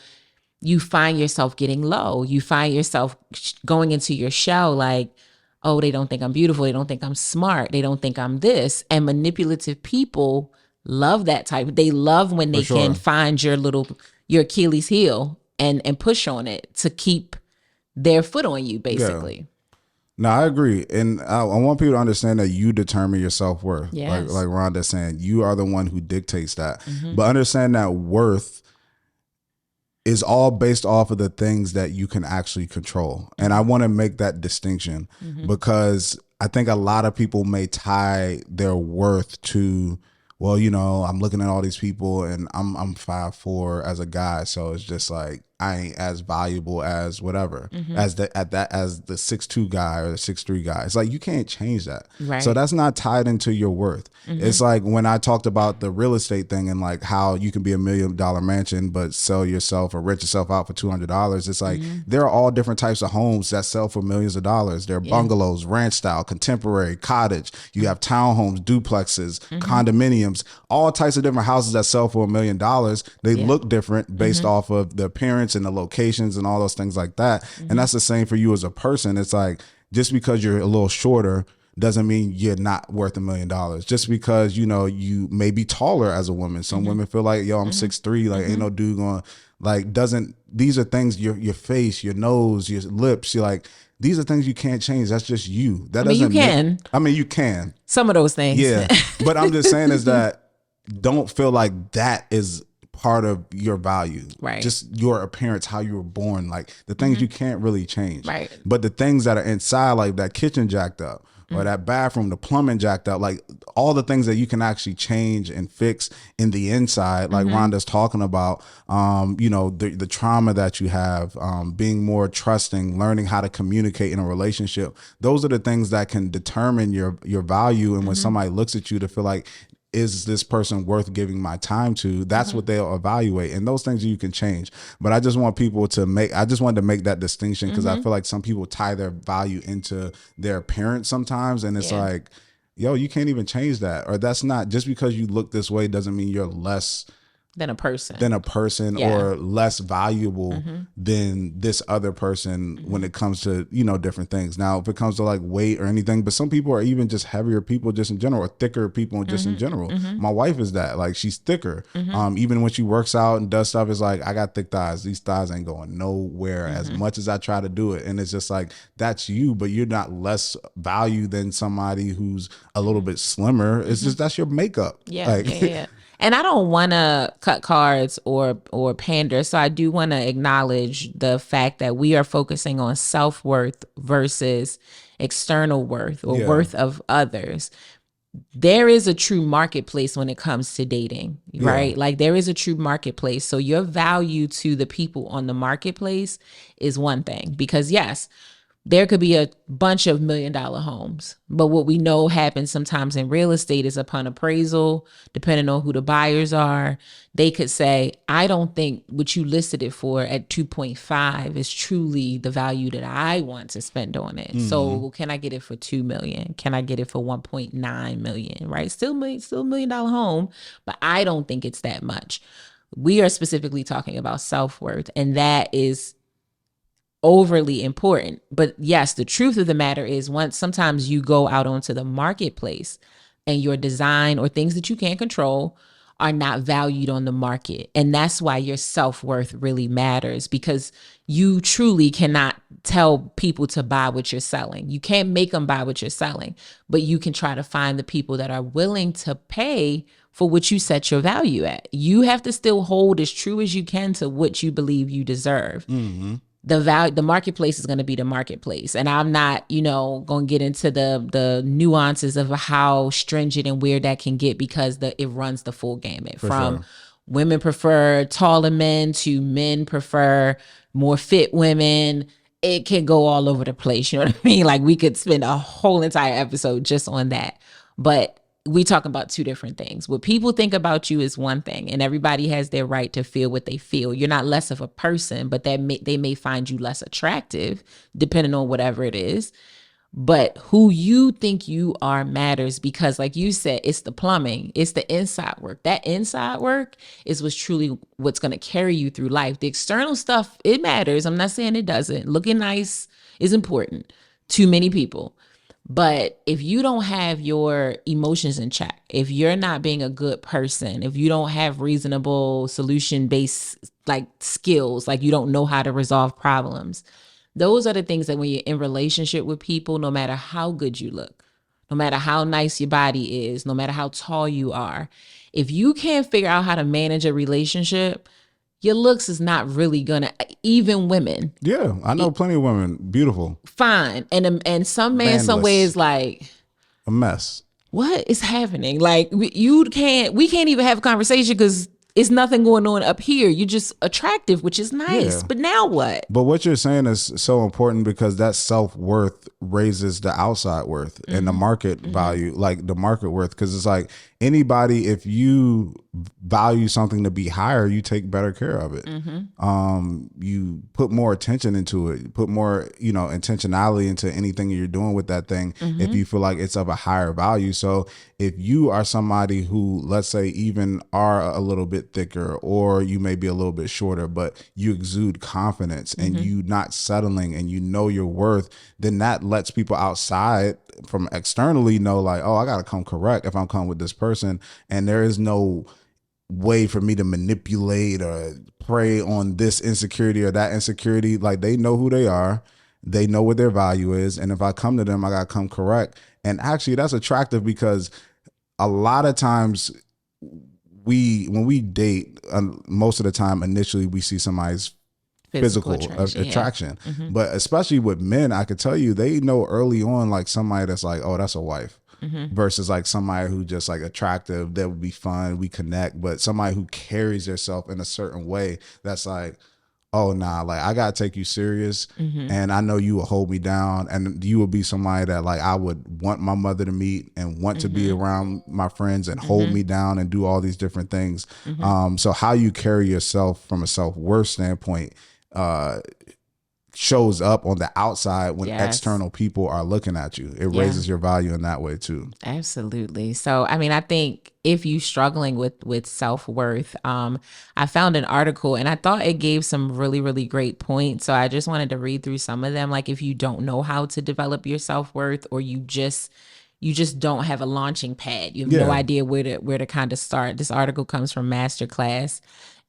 you find yourself getting low. You find yourself going into your shell like, oh, they don't think I'm beautiful. They don't think I'm smart. They don't think I'm this. And manipulative people love that type. They love when they can find your Achilles heel and push on it to keep their foot on you, basically. Yeah. No, I agree. And I want people to understand that you determine your self-worth. Yes. Like Rhonda's saying, you are the one who dictates that. Mm-hmm. But understand that worth is all based off of the things that you can actually control. And I want to make that distinction because I think a lot of people may tie their worth to, well, I'm looking at all these people and I'm 5'4" as a guy. So it's just like, I ain't as valuable as whatever, as the 6'2" guy or the 6'3" guy. It's like, you can't change that. Right. So that's not tied into your worth. It's like when I talked about the real estate thing and like how you can be $1 million mansion, but sell yourself or rent yourself out for $200. It's like, there are all different types of homes that sell for millions of dollars. There are bungalows, ranch style, contemporary, cottage. You have townhomes, duplexes, condominiums, all types of different houses that sell for $1 million. They look different based off of the appearance and the locations and all those things like that. And that's the same for you as a person. It's like, just because you're a little shorter doesn't mean you're not worth $1 million. Just because, you may be taller as a woman. Some women feel like, yo, I'm 6'3", like ain't no dude going, like, these are things, your face, your nose, your lips, you're like, these are things you can't change. That's just you. You can. You can. Some of those things. Yeah. But I'm just saying is that don't feel like that is part of your value. Right. Just your appearance, how you were born, like the things you can't really change. Right. But the things that are inside, like that kitchen jacked up or that bathroom, the plumbing jacked up, like all the things that you can actually change and fix in the inside, like Rhonda's talking about, you know, the trauma that you have, being more trusting, learning how to communicate in a relationship. Those are the things that can determine your value. And when somebody looks at you to feel like, is this person worth giving my time to? That's what they'll evaluate. And those things you can change. But I just want people to I just wanted to make that distinction because I feel like some people tie their value into their appearance sometimes. And it's like, yo, you can't even change that. Or that's not, just because you look this way doesn't mean you're less than a person or less valuable than this other person when it comes to, you know, different things. Now, if it comes to like weight or anything, but some people are even just heavier people just in general, or thicker people just in general. My wife is that, like, she's thicker. Even when she works out and does stuff, it's like, I got thick thighs. These thighs ain't going nowhere as much as I try to do it. And it's just like, that's you, but you're not less value than somebody who's a little bit slimmer. It's just, that's your makeup. Yeah. And I don't want to cut cards or pander. So I do want to acknowledge the fact that we are focusing on self-worth versus external worth or worth of others. There is a true marketplace when it comes to dating, right? Like there is a true marketplace. So your value to the people on the marketplace is one thing, because yes, there could be a bunch of $1 million homes, but what we know happens sometimes in real estate is upon appraisal, depending on who the buyers are, they could say, I don't think what you listed it for at 2.5 is truly the value that I want to spend on it. So can I get it for 2 million? Can I get it for 1.9 million? Right? Still $1 million home, but I don't think it's that much. We are specifically talking about self-worth, and that is overly important. But yes, the truth of the matter is, sometimes you go out onto the marketplace and your design or things that you can't control are not valued on the market. And that's why your self-worth really matters, because you truly cannot tell people to buy what you're selling. You can't make them buy what you're selling, but you can try to find the people that are willing to pay for what you set your value at. You have to still hold as true as you can to what you believe you deserve. The marketplace is going to be the marketplace. And I'm not, going to get into the nuances of how stringent and weird that can get, because it runs the full gamut from women prefer taller men to men prefer more fit women. It can go all over the place. You know what I mean? Like we could spend a whole entire episode just on that. But we talk about two different things. What people think about you is one thing, and everybody has their right to feel what they feel. You're not less of a person, but they may find you less attractive, depending on whatever it is. But who you think you are matters, because like you said, it's the plumbing, it's the inside work. That inside work is what's going to carry you through life. The external stuff, it matters. I'm not saying it doesn't. Looking nice is important to many people. But if you don't have your emotions in check, if you're not being a good person, if you don't have reasonable solution-based like skills, like you don't know how to resolve problems, those are the things that when you're in relationship with people, no matter how good you look, no matter how nice your body is, no matter how tall you are, if you can't figure out how to manage a relationship, your looks is not really gonna, even women. Yeah, I know plenty of women, beautiful. Fine. And some man somewhere is like a mess. What is happening? Like we can't even have a conversation because it's nothing going on up here. You're just attractive, which is nice. Yeah. But now what? But what you're saying is so important, because that self-worth raises the outside worth and the market value, like the market worth. Because it's like anybody, if you value something to be higher, you take better care of it. You put more attention into it. You put more, intentionality into anything you're doing with that thing if you feel like it's of a higher value. So if you are somebody who, let's say, even are a little bit thicker, or you may be a little bit shorter, but you exude confidence and you not settling and you know your worth, then that lets people outside from externally know like, oh, I got to come correct if I'm coming with this person. And there is no way for me to manipulate or prey on this insecurity or that insecurity. Like they know who they are. They know what their value is. And if I come to them, I got to come correct. And actually that's attractive, because a lot of times when we date, most of the time, initially we see somebody's physical attraction. But especially with men, I could tell you, they know early on, like somebody that's like, oh, that's a wife. Versus like somebody who just like attractive, that would be fun, we connect, but somebody who carries herself in a certain way that's like, oh nah, like I gotta take you serious, and I know you will hold me down, and you will be somebody that like I would want my mother to meet and want to be around my friends and hold me down and do all these different things. So how you carry yourself from a self-worth standpoint shows up on the outside when external people are looking at you. It raises your value in that way too. Absolutely. So, I mean, I think if you struggling with self-worth, I found an article and I thought it gave some really, really great points. So I just wanted to read through some of them. Like if you don't know how to develop your self-worth, or you just don't have a launching pad, you have no idea where to kind of start. This article comes from Masterclass.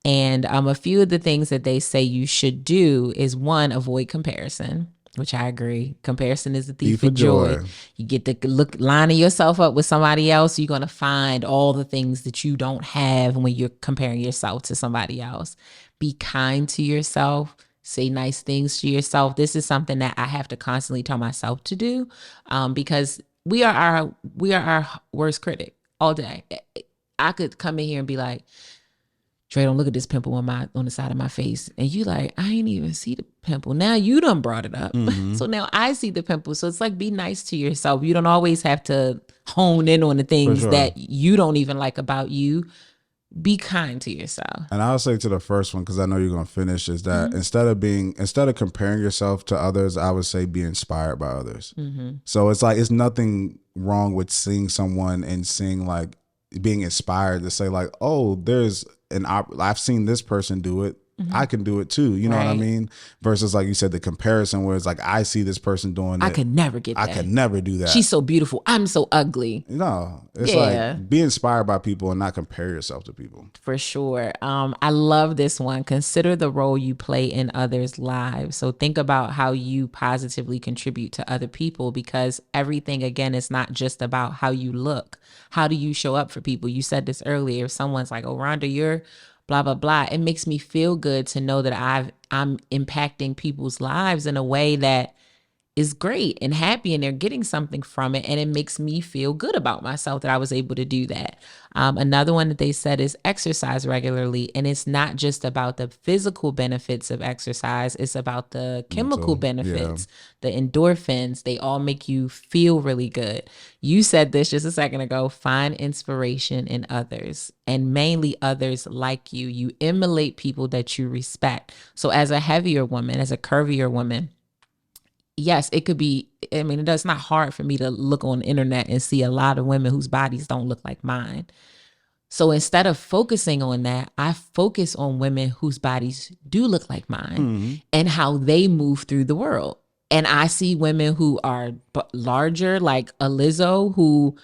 And a few of the things that they say you should do is, one, avoid comparison, which I agree. Comparison is a thief of joy. You get to lining yourself up with somebody else, you're going to find all the things that you don't have when you're comparing yourself to somebody else. Be kind to yourself. Say nice things to yourself. This is something that I have to constantly tell myself to do, because we are our worst critic all day. I could come in here and be like, Dre, don't look at this pimple on the side of my face. And you like, I ain't even see the pimple. Now you done brought it up. So now I see the pimple. So it's like, be nice to yourself. You don't always have to hone in on the things that you don't even like about you. Be kind to yourself. And I'll say to the first one, because I know you're going to finish, is that instead of comparing yourself to others, I would say be inspired by others. So it's like, it's nothing wrong with seeing someone and seeing like being inspired to say like, oh, I've seen this person do it. I can do it too. You know what I mean? Versus like you said, the comparison where it's like, I see this person doing it. I could never get that. I could never do that. She's so beautiful. I'm so ugly. No, it's like be inspired by people and not compare yourself to people. For sure. I love this one. Consider the role you play in others' lives. So think about how you positively contribute to other people, because everything, again, is not just about how you look. How do you show up for people? You said this earlier. If someone's like, oh, Rhonda, you're blah, blah, blah. It makes me feel good to know that I'm impacting people's lives in a way that is great and happy, and they're getting something from it. And it makes me feel good about myself that I was able to do that. Another one that they said is exercise regularly. And it's not just about the physical benefits of exercise. It's about the chemical benefits, the endorphins. They all make you feel really good. You said this just a second ago, find inspiration in others, and mainly others like you. You emulate people that you respect. So as a heavier woman, as a curvier woman, yes, it could be, I mean, it's not hard for me to look on the internet and see a lot of women whose bodies don't look like mine. So instead of focusing on that, I focus on women whose bodies do look like mine and how they move through the world. And I see women who are larger, like a Lizzo, who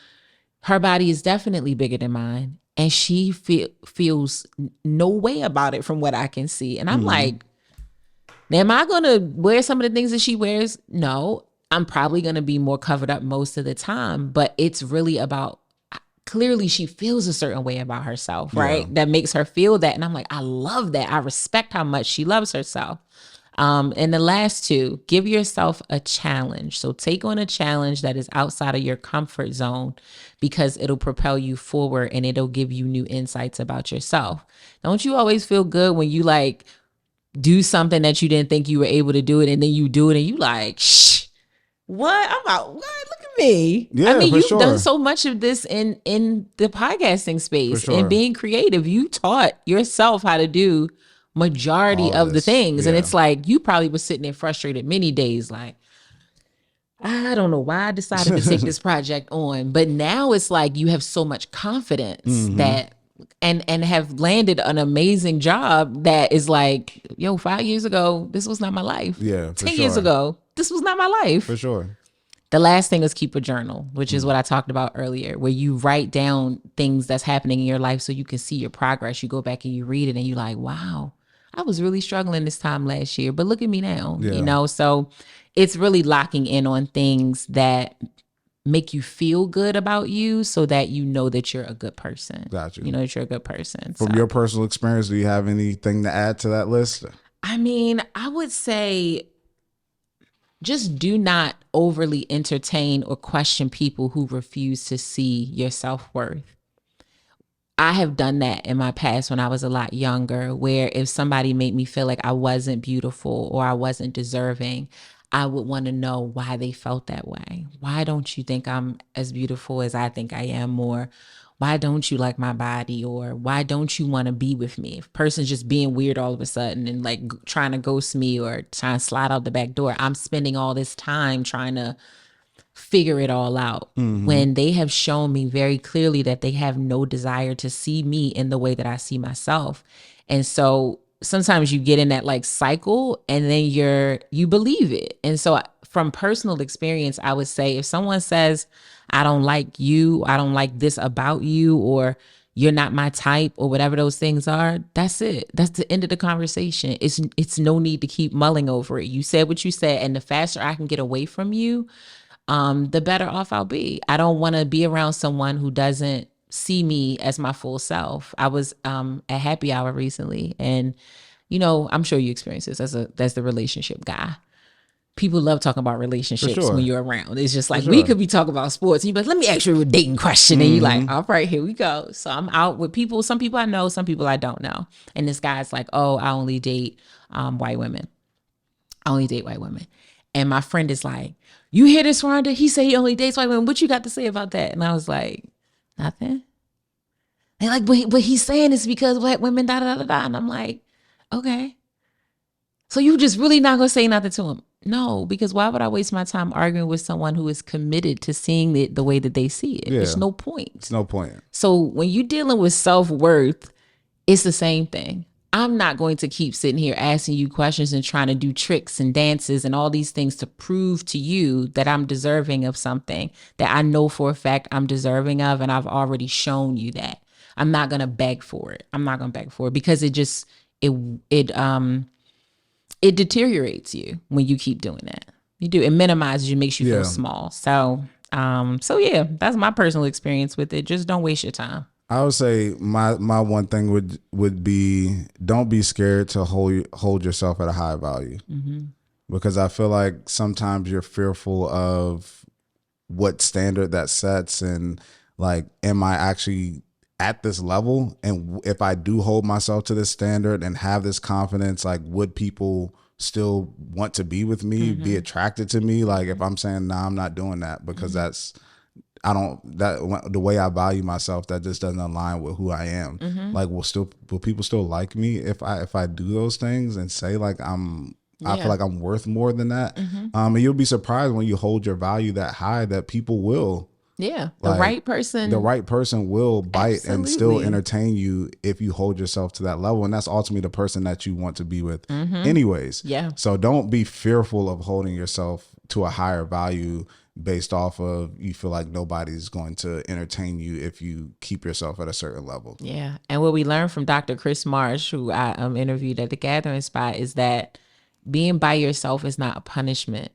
her body is definitely bigger than mine. And she feels no way about it from what I can see. And I'm like, now, am I going to wear some of the things that she wears? No, I'm probably going to be more covered up most of the time, but it's really about, clearly she feels a certain way about herself, right? That makes her feel that. And I'm like, I love that. I respect how much she loves herself. And the last two, give yourself a challenge. So take on a challenge that is outside of your comfort zone, because it'll propel you forward and it'll give you new insights about yourself. Don't you always feel good when you like do something that you didn't think you were able to do it, and then you do it and you like, shh, what? I'm out. What? Look at me. Yeah, I mean, you've sure. done so much of this in the podcasting space and being creative. You taught yourself how to do majority of the things. And it's like, you probably was sitting there frustrated many days, like, I don't know why I decided to take this project on. But now it's like you have so much confidence that and have landed an amazing job that is like, yo, 5 years ago, this was not my life. Yeah. 10 years ago, this was not my life. For sure. The last thing is keep a journal, which is what I talked about earlier, where you write down things that's happening in your life so you can see your progress. You go back and you read it and you're like, wow, I was really struggling this time last year, but look at me now, you know? So it's really locking in on things that make you feel good about you so that you know that you're a good person. Got you. You know that you're a good person. From your personal experience, do you have anything to add to that list? I mean, I would say just do not overly entertain or question people who refuse to see your self-worth. I have done that in my past when I was a lot younger, where if somebody made me feel like I wasn't beautiful or I wasn't deserving, I would want to know why they felt that way. Why don't you think I'm as beautiful as I think I am? Or why don't you like my body? Or why don't you want to be with me? If a person's just being weird all of a sudden and like trying to ghost me or trying to slide out the back door, I'm spending all this time trying to figure it all out when they have shown me very clearly that they have no desire to see me in the way that I see myself. And so sometimes you get in that like cycle and then you believe it. And so from personal experience, I would say if someone says, I don't like you, I don't like this about you, or you're not my type, or whatever those things are, that's it. That's the end of the conversation. It's no need to keep mulling over it. You said what you said, and the faster I can get away from you, the better off I'll be. I don't want to be around someone who doesn't see me as my full self. I was at happy hour recently, and I'm sure you experience this as the relationship guy. People love talking about relationships when you're around. It's just like we could be talking about sports, and you're like, let me ask you a dating question, and you're like, all right, here we go. So I'm out with people. Some people I know, some people I don't know. And this guy's like, oh, I only date white women. I only date white women. And my friend is like, you hear this, Rhonda? He said he only dates white women. What you got to say about that? And I was like, nothing. They're like, but he's saying it's because white women, da, da, da, da. And I'm like, okay. So you just really not going to say nothing to him? No, because why would I waste my time arguing with someone who is committed to seeing it the way that they see it? Yeah. There's no point. It's no point. So when you're dealing with self-worth, it's the same thing. I'm not going to keep sitting here asking you questions and trying to do tricks and dances and all these things to prove to you that I'm deserving of something that I know for a fact I'm deserving of, and I've already shown you that. I'm not going to beg for it. I'm not going to beg for it because it deteriorates you when you keep doing that. You do. It minimizes you, makes you feel small. So yeah, that's my personal experience with it. Just don't waste your time. I would say my one thing would be, don't be scared to hold yourself at a high value, because I feel like sometimes you're fearful of what standard that sets, and like, am I actually at this level? And if I do hold myself to this standard and have this confidence, like, would people still want to be with me, be attracted to me? Like, if I'm saying, nah, I'm not doing that because the way I value myself, that just doesn't align with who I am. Like, will people still like me if I do those things and say like I feel like I'm worth more than that? And you'll be surprised when you hold your value that high that people will. Yeah, the right person will bite Absolutely. And still entertain you if you hold yourself to that level, and that's ultimately the person that you want to be with, anyways. Yeah. So don't be fearful of holding yourself to a higher value based off of you feel like nobody's going to entertain you if you keep yourself at a certain level. Yeah, and what we learned from Dr. Chris Marsh, who I interviewed at the Gathering Spot, is that being by yourself is not a punishment.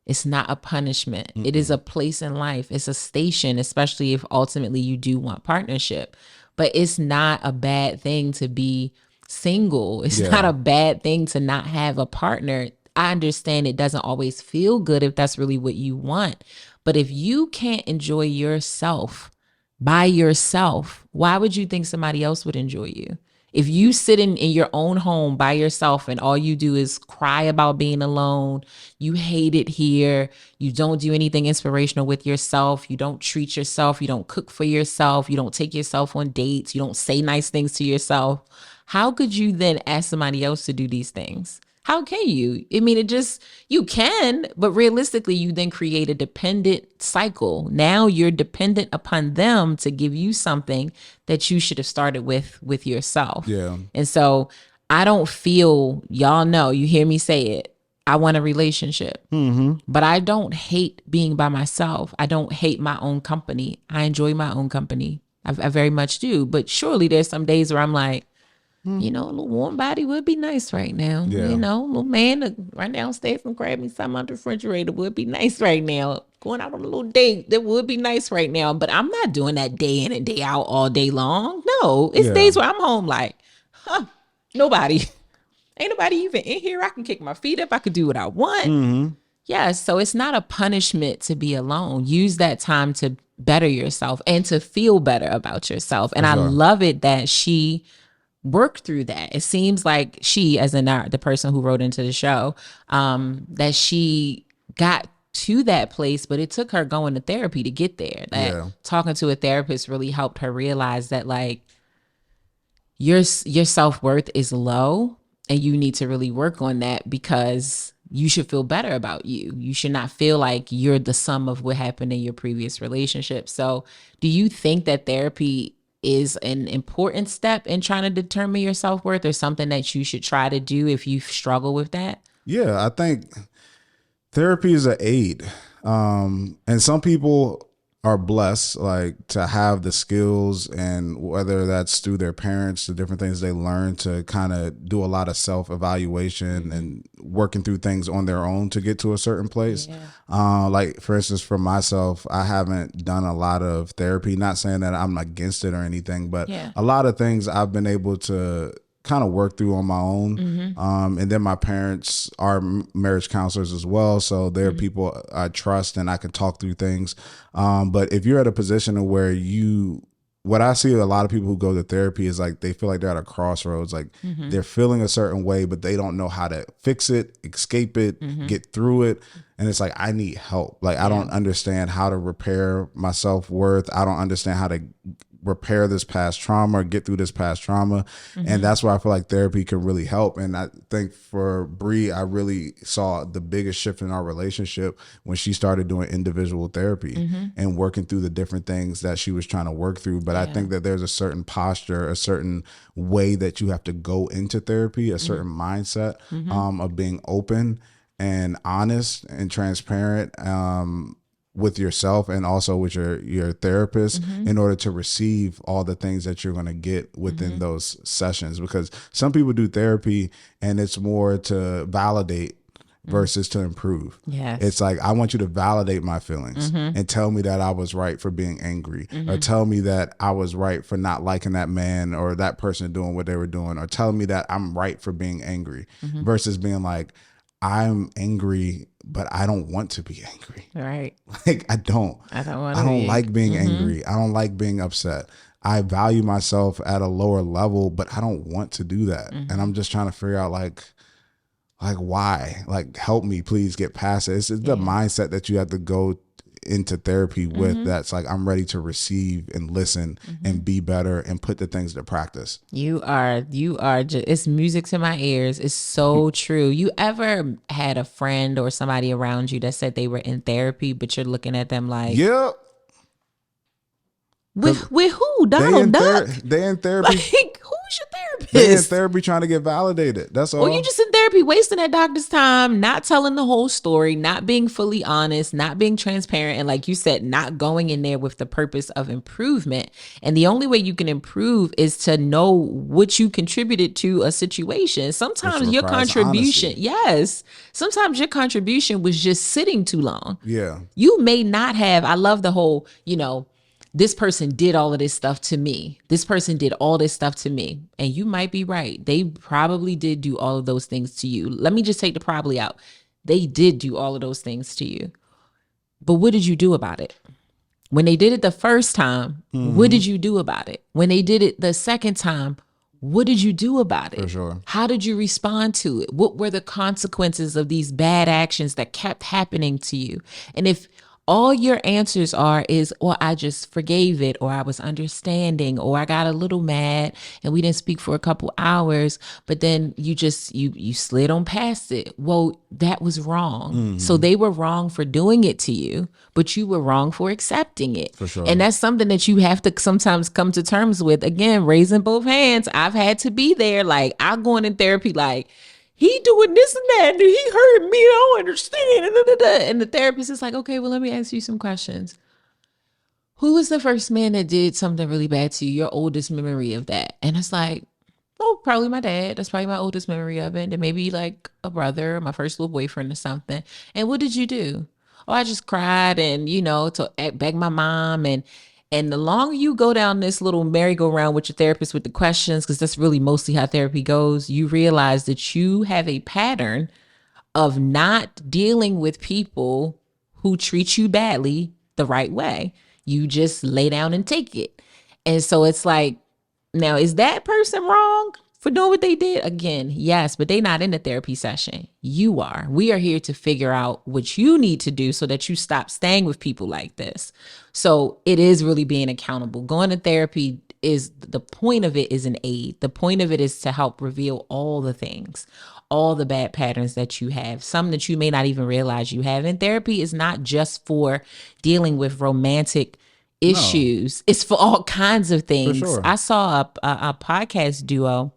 It's not a punishment. It is a place in life. It's a station, especially if ultimately you do want partnership. But it's not a bad thing to be single. It's not a bad thing to not have a partner. I understand it doesn't always feel good if that's really what you want. But if you can't enjoy yourself by yourself, why would you think somebody else would enjoy you? If you sit in your own home by yourself and all you do is cry about being alone, you hate it here, you don't do anything inspirational with yourself, you don't treat yourself, you don't cook for yourself, you don't take yourself on dates, you don't say nice things to yourself, how could you then ask somebody else to do these things? How can you? I mean, you can, but realistically, you then create a dependent cycle. Now you're dependent upon them to give you something that you should have started with yourself. Yeah. And so I don't feel, y'all know, you hear me say it, I want a relationship, but I don't hate being by myself. I don't hate my own company. I enjoy my own company. I very much do. But surely there's some days where I'm like, You know, a little warm body would be nice right now. Yeah. You know, a little man to run downstairs and grab me something out the refrigerator would be nice right now. Going out on a little date, that would be nice right now. But I'm not doing that day in and day out all day long. No, it's Yeah. days where I'm home like, nobody. Ain't nobody even in here. I can kick my feet up. I could do what I want. Yeah, so it's not a punishment to be alone. Use that time to better yourself and to feel better about yourself. And I love it that she worked through that. It seems like she, as in the person who wrote into the show, that she got to that place, but it took her going to therapy to get there. That talking to a therapist really helped her realize that like your self-worth is low and you need to really work on that because you should feel better about you. You should not feel like you're the sum of what happened in your previous relationship. So do you think that therapy is an important step in trying to determine your self-worth or something that you should try to do if you struggle with that? Yeah, I think therapy is an aid. And some people are blessed like to have the skills, and whether that's through their parents, the different things they learn to kind of do a lot of self-evaluation and working through things on their own to get to a certain place. Like for instance, for myself, I haven't done a lot of therapy, not saying that I'm against it or anything, but a lot of things I've been able to kind of work through on my own. And then my parents are marriage counselors as well. So they're people I trust and I can talk through things. But if you're at a position of where what I see a lot of people who go to therapy is like, they feel like they're at a crossroads. Like they're feeling a certain way, but they don't know how to fix it, escape it, get through it. And it's like, I need help. Like, I don't understand how to repair my self-worth. I don't understand how to repair this past trauma or get through this past trauma. And that's where I feel like therapy can really help. And I think for Bree, I really saw the biggest shift in our relationship when she started doing individual therapy and working through the different things that she was trying to work through. But I think that there's a certain posture, a certain way that you have to go into therapy, a certain mindset of being open and honest and transparent with yourself and also with your therapist in order to receive all the things that you're going to get within those sessions. Because some people do therapy and it's more to validate versus to improve. It's like, I want you to validate my feelings and tell me that I was right for being angry, or tell me that I was right for not liking that man or that person doing what they were doing, or tell me that I'm right for being angry versus being like, I'm angry, but I don't want to be angry. Right. Like, I don't like being angry. I don't like being upset. I value myself at a lower level, but I don't want to do that. And I'm just trying to figure out like why? Like, help me, please get past it. It's the mindset that you have to go into therapy with. That's like, I'm ready to receive and listen and be better and put the things to practice. You are just, it's music to my ears. It's so true. You ever had a friend or somebody around you that said they were in therapy, but you're looking at them like, with who? Donald Duck? They in therapy. Like, who's your therapist? They in therapy trying to get validated. That's all. Or you just in therapy wasting that doctor's time, not telling the whole story, not being fully honest, not being transparent, and like you said, not going in there with the purpose of improvement. And the only way you can improve is to know what you contributed to a situation. Sometimes your contribution, sometimes your contribution was just sitting too long. You may not have, I love the whole, this person did all of this stuff to me. This person did all this stuff to me. And you might be right. They probably did do all of those things to you. Let me just take the probably out. They did do all of those things to you. But what did you do about it? When they did it the first time, what did you do about it? When they did it the second time, what did you do about it? For sure. How did you respond to it? What were the consequences of these bad actions that kept happening to you? And if all your answers is, or I just forgave it, or I was understanding, or I got a little mad and we didn't speak for a couple hours, but then you slid on past it. Well, that was wrong. So they were wrong for doing it to you, but you were wrong for accepting it. For sure. And that's something that you have to sometimes come to terms with. Again, raising both hands. I've had to be there. Like, I'm going in therapy like, he doing this and that, and he hurt me, I don't understand. And the therapist is like, okay, well, let me ask you some questions. Who was the first man that did something really bad to you? Your oldest memory of that? And it's like, Oh, probably my dad. That's probably my oldest memory of it. And then maybe like a brother, my first little boyfriend or something. And what did you do? Oh, I just cried and, to beg my mom. And the longer you go down this little merry-go-round with your therapist with the questions, because that's really mostly how therapy goes, you realize that you have a pattern of not dealing with people who treat you badly the right way. You just lay down and take it. And so it's like, now, is that person wrong for doing what they did? Again, yes, but they not in the therapy session. You are. We are here to figure out what you need to do so that you stop staying with people like this. So it is really being accountable. Going to therapy is the point of it is an aid. The point of it is to help reveal all the things, all the bad patterns that you have, some that you may not even realize you have. And therapy is not just for dealing with romantic issues. It's for all kinds of things. For sure. I saw a podcast duo.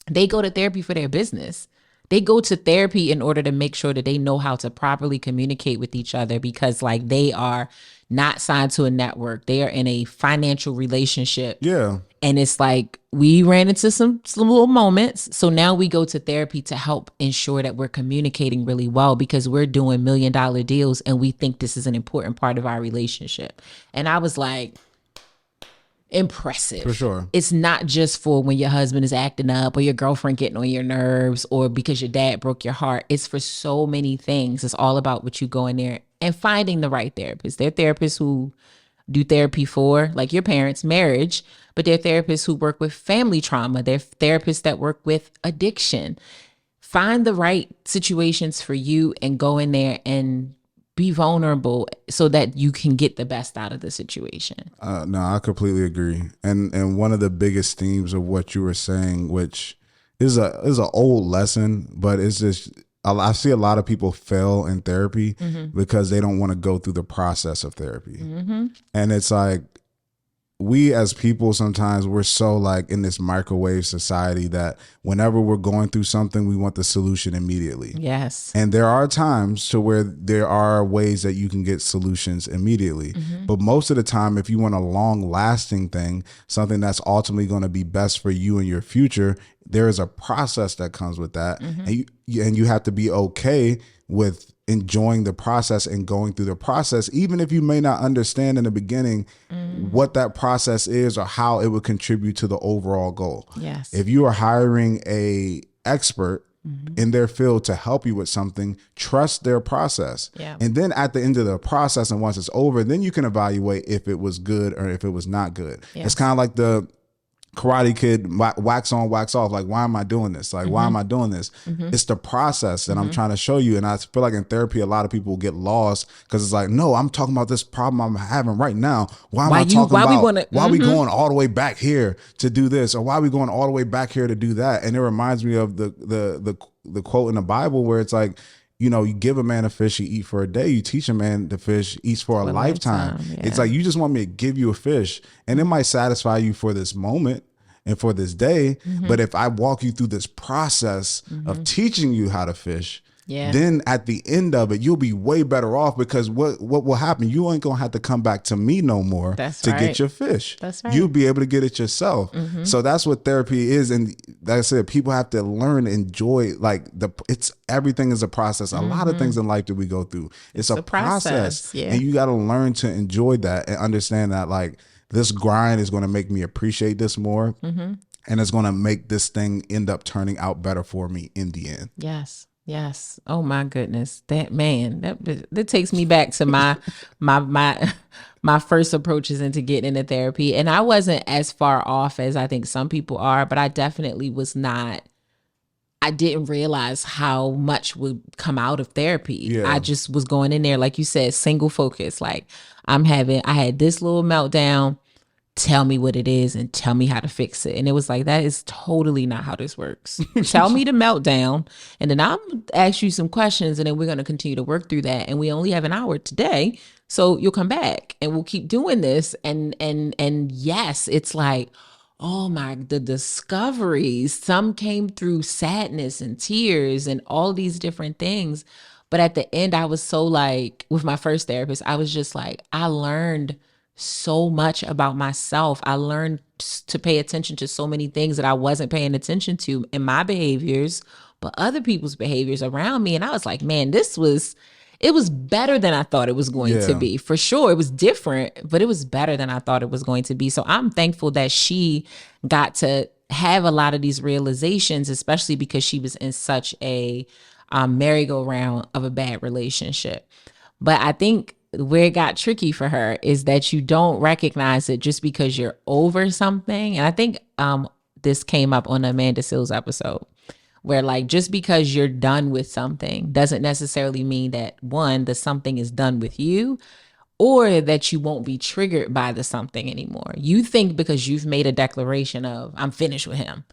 They go to therapy for their business. They go to therapy in order to make sure that they know how to properly communicate with each other, because like they are not signed to a network. They are in a financial relationship. Yeah. And it's like we ran into some little moments. So now we go to therapy to help ensure that we're communicating really well, because we're doing $1 million deals and we think this is an important part of our relationship. And I was like, impressive. For sure. It's not just for when your husband is acting up or your girlfriend getting on your nerves or because your dad broke your heart. It's for so many things. It's all about what you go in there and finding the right therapist. There are therapists who do therapy for, like your parents' marriage, but they're therapists who work with family trauma. They're therapists that work with addiction. Find the right situations for you and go in there and be vulnerable so that you can get the best out of the situation. No, I completely agree. And one of the biggest themes of what you were saying, which is a old lesson, but it's just, I see a lot of people fail in therapy because they don't want to go through the process of therapy. And it's like, we as people, sometimes we're so like in this microwave society that whenever we're going through something, we want the solution immediately. Yes. And there are times to where there are ways that you can get solutions immediately. But most of the time, if you want a long lasting thing, something that's ultimately going to be best for you and your future, there is a process that comes with that. And you have to be okay with enjoying the process and going through the process, even if you may not understand in the beginning what that process is or how it would contribute to the overall goal. Yes. If you are hiring a expert in their field to help you with something, trust their process. Yeah. And then at the end of the process, and once it's over, then you can evaluate if it was good or if it was not good. Yes. It's kind of like the Karate Kid, wax on, wax off. Like, why am I doing this? Like, why am I doing this? It's the process that I'm trying to show you. And I feel like in therapy, a lot of people get lost because it's like, no, I'm talking about this problem I'm having right now. Why am I talking about why we going all the way back here to do this, or why are we going all the way back here to do that? And it reminds me of the quote in the Bible where it's like, you know, you give a man a fish, he eat for a day. You teach a man to fish, eats for a lifetime. Yeah. It's like, you just want me to give you a fish and it might satisfy you for this moment and for this day. But if I walk you through this process of teaching you how to fish, then at the end of it, you'll be way better off, because what will happen? You ain't going to have to come back to me no more get your fish. That's right. You'll be able to get it yourself. So that's what therapy is. And like I said, people have to learn, enjoy, like everything is a process. A lot of things in life that we go through, it's a process. Yeah. And you got to learn to enjoy that and understand that, like, this grind is going to make me appreciate this more. And it's going to make this thing end up turning out better for me in the end. Yes. Yes. Oh my goodness. That takes me back to my first approaches into getting into therapy. And I wasn't as far off as I think some people are, but I definitely was not. I didn't realize how much would come out of therapy. Yeah. I just was going in there, like you said, single focus. Like I had this little meltdown. Tell me what it is and tell me how to fix it. And it was like, that is totally not how this works. Tell me the meltdown, and then I'm gonna ask you some questions, and then we're going to continue to work through that. And we only have an hour today, so you'll come back and we'll keep doing this. And yes, it's like, oh my, the discoveries. Some came through sadness and tears and all these different things. But at the end, I was so like, with my first therapist, I was just like, I learned so much about myself. I learned to pay attention to so many things that I wasn't paying attention to in my behaviors, but other people's behaviors around me. And I was like, man, it was better than I thought it was going to be. For sure, it was different, but it was better than I thought it was going to be. So I'm thankful that she got to have a lot of these realizations, especially because she was in such a merry-go-round of a bad relationship. But I think where it got tricky for her is that you don't recognize it just because you're over something. And I think this came up on the Amanda Seales episode, where like just because you're done with something doesn't necessarily mean that one, the something is done with you, or that you won't be triggered by the something anymore. You think because you've made a declaration of I'm finished with him,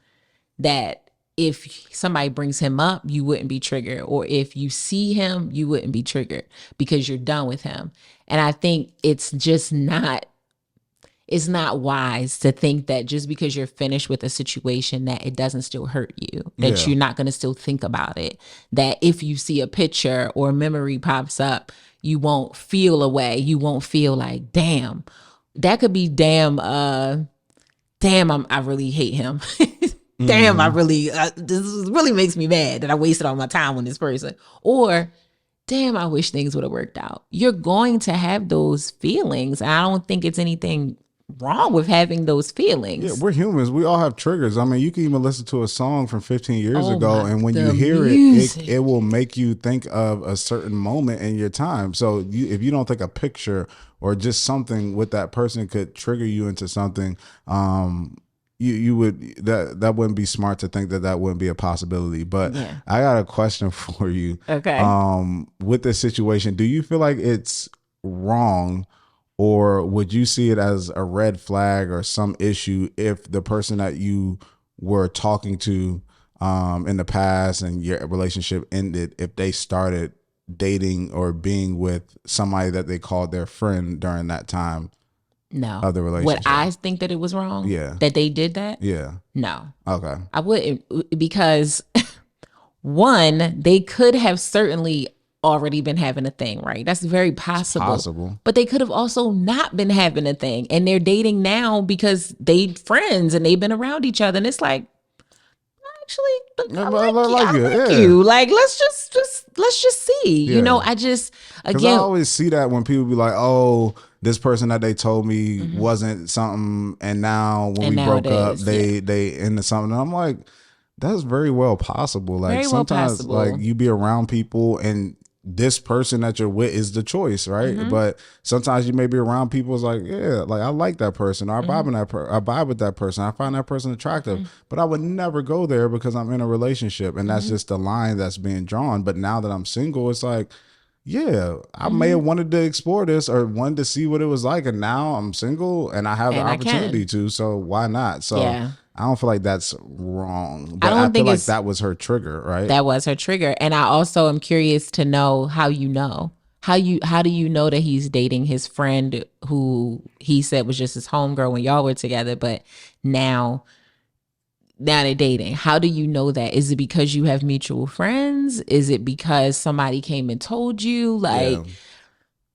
that if somebody brings him up, you wouldn't be triggered. Or if you see him, you wouldn't be triggered because you're done with him. And I think it's not wise to think that just because you're finished with a situation that it doesn't still hurt you, that you're not going to still think about it, that if you see a picture or a memory pops up, you won't feel a way. You won't feel like, damn, that could be I really hate him. Damn, I really, this really makes me mad that I wasted all my time on this person. Or, damn, I wish things would have worked out. You're going to have those feelings. I don't think it's anything wrong with having those feelings. Yeah, we're humans. We all have triggers. I mean, you can even listen to a song from 15 years ago, and when you hear it will make you think of a certain moment in your time. So if you don't think a picture or just something with that person could trigger you into something, you would that wouldn't be smart to think that wouldn't be a possibility. But I got a question for you. Okay. With this situation, do you feel like it's wrong, or would you see it as a red flag or some issue if the person that you were talking to in the past and your relationship ended, if they started dating or being with somebody that they called their friend during that time? No. Of the relationship. Would I think that it was wrong? Yeah. That they did that? Yeah. No. Okay. I wouldn't, because one, they could have certainly already been having a thing, right? That's very possible. But they could have also not been having a thing, and they're dating now because they friends and they've been around each other, and it's like, actually, I like you. Like, let's just see. Yeah. You know, I always see that when people be like, oh, this person that they told me wasn't something, and now when we broke up, they into something. And I'm like, that's very well possible. Like sometimes like you be around people and this person that you're with is the choice, right? But sometimes you may be around people, it's like, yeah, like I like that person, or I vibe with that person, I find that person attractive, but I would never go there because I'm in a relationship, and that's just the line that's being drawn. But now that I'm single, it's like, yeah, I may have wanted to explore this or wanted to see what it was like, and now I'm single and I have the opportunity to, so why not? So I don't feel like that's wrong, but I feel like that was her trigger, right? That was her trigger. And I also am curious to know how you know. How do you know that he's dating his friend who he said was just his homegirl when y'all were together, but now they're dating? How do you know that? Is it because you have mutual friends? Is it because somebody came and told you? Like,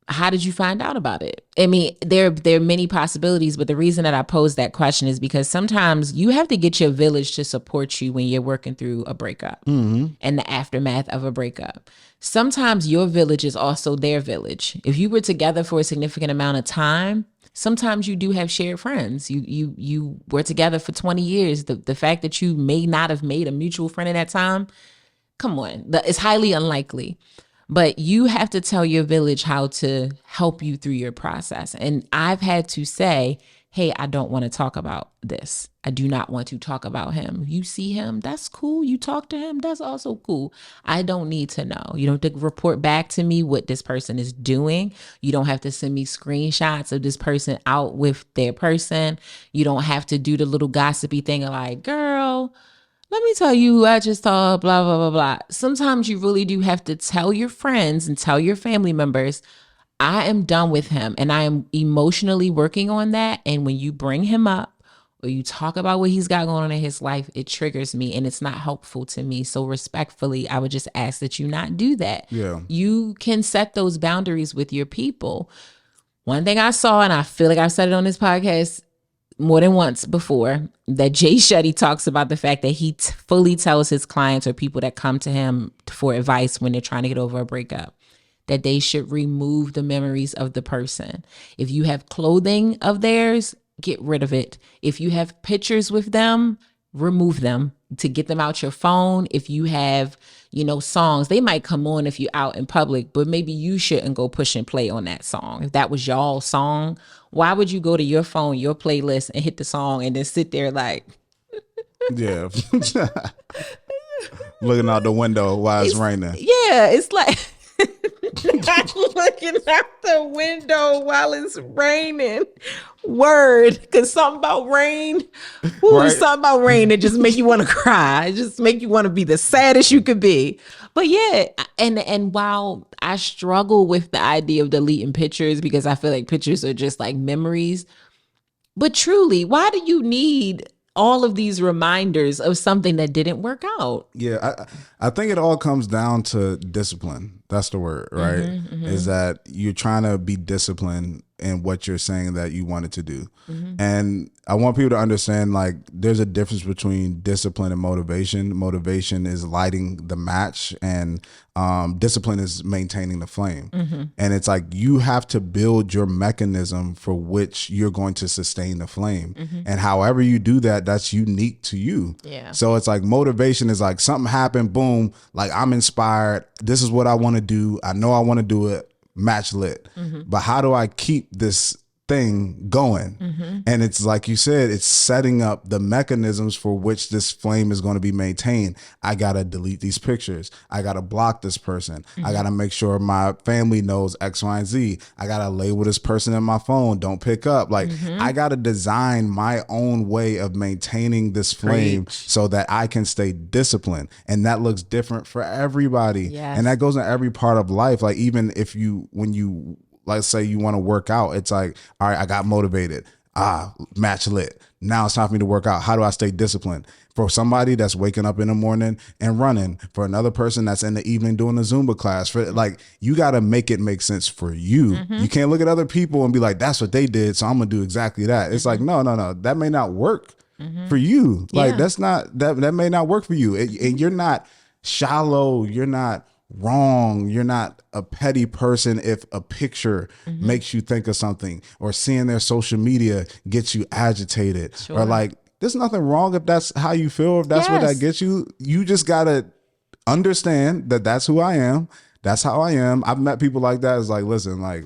how did you find out about it? I mean, there are many possibilities, but the reason that I pose that question is because sometimes you have to get your village to support you when you're working through a breakup and the aftermath of a breakup. Sometimes your village is also their village. If you were together for a significant amount of time, sometimes you do have shared friends. You were together for 20 years. The fact that you may not have made a mutual friend at that time, come on, it's highly unlikely. But you have to tell your village how to help you through your process. And I've had to say, hey, I don't want to talk about this. I do not want to talk about him. You see him, that's cool. You talk to him, that's also cool. I don't need to know. You don't have to report back to me what this person is doing. You don't have to send me screenshots of this person out with their person. You don't have to do the little gossipy thing of like, girl, let me tell you who I just saw, blah, blah, blah, blah. Sometimes you really do have to tell your friends and tell your family members, I am done with him and I am emotionally working on that. And when you bring him up or you talk about what he's got going on in his life, it triggers me and it's not helpful to me. So respectfully, I would just ask that you not do that. Yeah. You can set those boundaries with your people. One thing I saw, and I feel like I've said it on this podcast more than once before, that Jay Shetty talks about the fact that he fully tells his clients or people that come to him for advice when they're trying to get over a breakup, that they should remove the memories of the person. If you have clothing of theirs, get rid of it. If you have pictures with them, remove them to get them out your phone. If you have, songs, they might come on if you're out in public, but maybe you shouldn't go push and play on that song. If that was y'all song, why would you go to your phone, your playlist, and hit the song and then sit there like, yeah, looking out the window while it's raining. Yeah, it's like looking out the window while it's raining. Word, because something about rain, Right. something about rain that just make you want to cry. It just make you want to be the saddest you could be. But yeah, and while I struggle with the idea of deleting pictures because I feel like pictures are just like memories, but truly, why do you need all of these reminders of something that didn't work out? Yeah, I think it all comes down to discipline. That's the word, right? Is that you're trying to be disciplined in what you're saying that you wanted to do. And I want people to understand, like, there's a difference between discipline and motivation. Motivation is lighting the match, and discipline is maintaining the flame. And it's like you have to build your mechanism for which you're going to sustain the flame. And however you do that, that's unique to you. Yeah. So it's like motivation is like something happened, boom, like I'm inspired. This is what I want to do. I know I want to do it. Match lit. But how do I keep this thing going? And it's like you said, it's setting up the mechanisms for which this flame is going to be maintained. I got to delete these pictures. I got to block this person. I got to make sure my family knows X, Y, and Z. I got to label this person in my phone. Don't pick up. Like I got to design my own way of maintaining this flame so that I can stay disciplined. And that looks different for everybody. Yes. And that goes in every part of life. Like even if when you, let's say you want to work out, it's like, all right, I got motivated. Match lit. Now it's time for me to work out. How do I stay disciplined? For somebody that's waking up in the morning and running, for another person that's in the evening doing a Zumba class, for like, you got to make it make sense for you. You can't look at other people and be like, that's what they did, so I'm going to do exactly that. It's like, no. That may not work for you. Like that's not, that may not work for you. And you're not shallow. You're not wrong. You're not a petty person if a picture makes you think of something, or seeing their social media gets you agitated, or like, there's nothing wrong if that's how you feel, if that's what that gets you. You just gotta understand that that's who I am. That's how I am. I've met people like that. It's like, listen, like,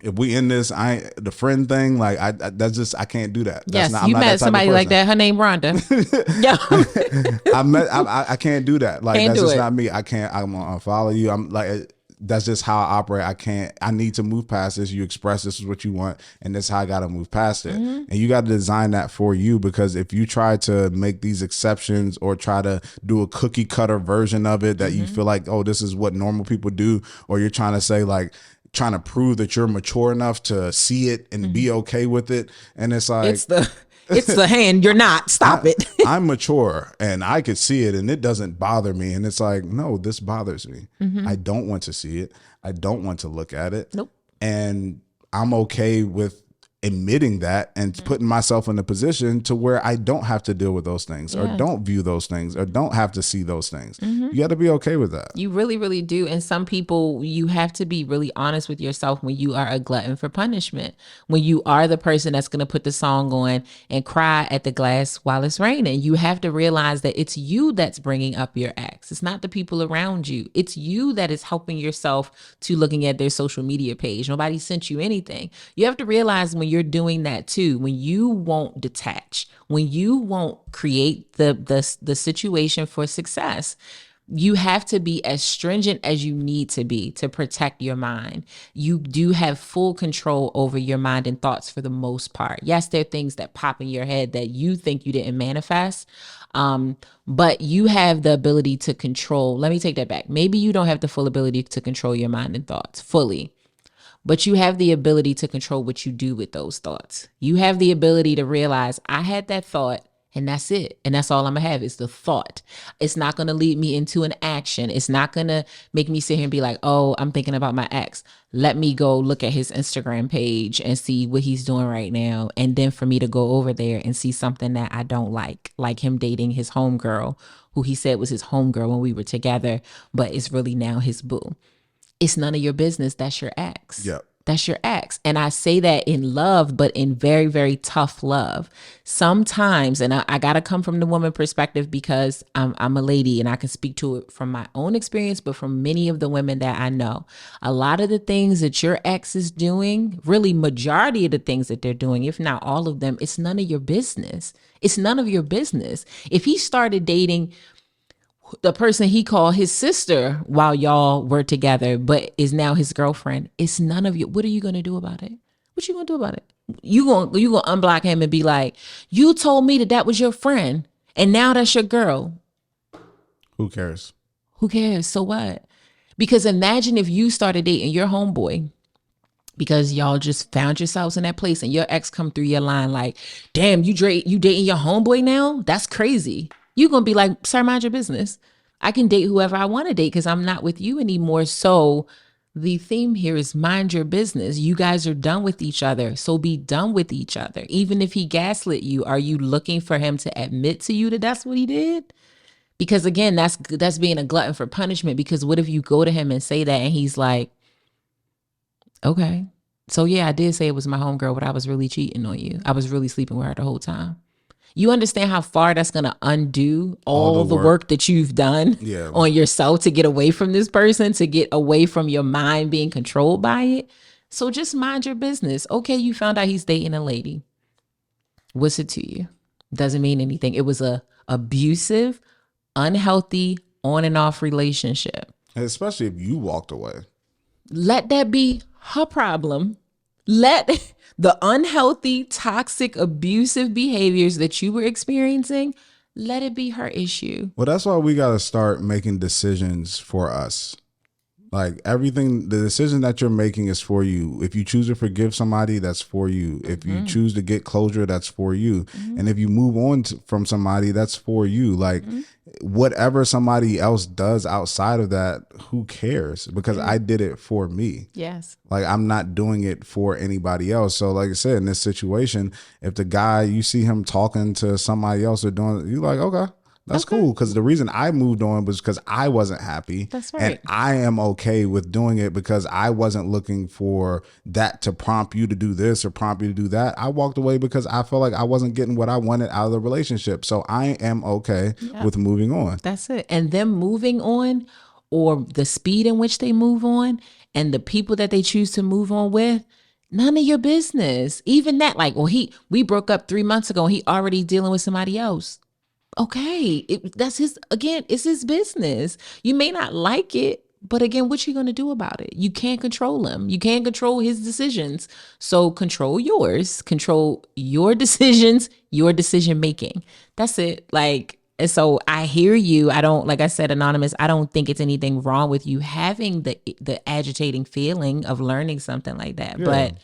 if we in this, the friend thing, like that's just, I can't do that. Yes, I'm you not met that type somebody of like person. that. Her name Rhonda. Yeah. I can't do that. Like, Can't that's do just it. not me. I'm gonna unfollow you. I'm like, that's just how I operate. I need to move past this. You express this is what you want, and this is how I gotta move past it. And you gotta design that for you, because if you try to make these exceptions or try to do a cookie cutter version of it that you feel like, oh, this is what normal people do, or you're trying to say like, trying to prove that you're mature enough to see it and be okay with it. And it's like, it's the hand. You're not. Stop it. I'm mature and I could see it and it doesn't bother me. And it's like, no, this bothers me. I don't want to see it. I don't want to look at it. Nope. And I'm okay with admitting that and putting myself in a position to where I don't have to deal with those things, or don't view those things, or don't have to see those things. You got to be okay with that. You really, really do. And some people, you have to be really honest with yourself when you are a glutton for punishment. When you are the person that's going to put the song on and cry at the glass while it's raining, you have to realize that it's you that's bringing up your ex. It's not the people around you. It's you that is helping yourself to looking at their social media page. Nobody sent you anything. You have to realize when you're doing that too, when you won't detach, when you won't create the situation for success, you have to be as stringent as you need to be to protect your mind. You do have full control over your mind and thoughts for the most part. Yes, there are things that pop in your head that you think you didn't manifest, but you have the ability to control. Let me take that back. Maybe you don't have the full ability to control your mind and thoughts fully, but you have the ability to control what you do with those thoughts. You have the ability to realize, I had that thought And that's it. And that's all I'm going to have is the thought. It's not going to lead me into an action. It's not going to make me sit here and be like, oh, I'm thinking about my ex. Let me go look at his Instagram page and see what he's doing right now. And then for me to go over there and see something that I don't like him dating his homegirl, who he said was his homegirl when we were together, but it's really now his boo. It's none of your business. That's your ex. Yep. That's your ex. And I say that in love, but in very, very tough love. Sometimes, and I got to come from the woman perspective because I'm a lady and I can speak to it from my own experience, but from many of the women that I know. A lot of the things that your ex is doing, really majority of the things that they're doing, if not all of them, it's none of your business. It's none of your business. If he started dating the person he called his sister while y'all were together, but is now his girlfriend, it's none of you. What are you going to do about it? What you going to do about it? You going to unblock him and be like, you told me that was your friend and now that's your girl. Who cares? Who cares? So what? Because imagine if you started dating your homeboy because y'all just found yourselves in that place and your ex come through your line like, damn, you dating your homeboy now? That's crazy. You're going to be like, sir, mind your business. I can date whoever I want to date because I'm not with you anymore. So the theme here is mind your business. You guys are done with each other. So be done with each other. Even if he gaslit you, are you looking for him to admit to you that that's what he did? Because again, that's being a glutton for punishment. Because what if you go to him and say that and he's like, okay, so yeah, I did say it was my homegirl, but I was really cheating on you. I was really sleeping with her the whole time. You understand how far that's going to undo all the work that you've done on yourself to get away from this person, to get away from your mind being controlled by it. So just mind your business. Okay, you found out he's dating a lady. What's it to you? Doesn't mean anything. It was a abusive, unhealthy, on and off relationship. And especially if you walked away. Let that be her problem. Let the unhealthy, toxic, abusive behaviors that you were experiencing, let it be her issue. Well, that's why we got to start making decisions for us. Like everything, the decision that you're making is for you. If you choose to forgive somebody, that's for you. If you choose to get closure, that's for you. And if you move on from somebody, that's for you. Like whatever somebody else does outside of that, who cares? Because I did it for me. Yes. Like I'm not doing it for anybody else. So like I said, in this situation, if the guy, you see him talking to somebody else or doing, you're like, okay. That's cool, because the reason I moved on was because I wasn't happy. That's right. And I am okay with doing it because I wasn't looking for that to prompt you to do this or prompt you to do that. I walked away because I felt like I wasn't getting what I wanted out of the relationship. So I am okay with moving on. That's it. And them moving on, or the speed in which they move on, and the people that they choose to move on with, none of your business. Even that, like, well, we broke up 3 months ago and he already dealing with somebody else. Okay, it's his business. You may not like it, but again, what you going to do about it? You can't control him. You can't control his decisions. So control yours, control your decisions, your decision making. That's it. Like, and so I hear you. I don't, like I said, Anonymous, I don't think it's anything wrong with you having the agitating feeling of learning something like that. Yeah. But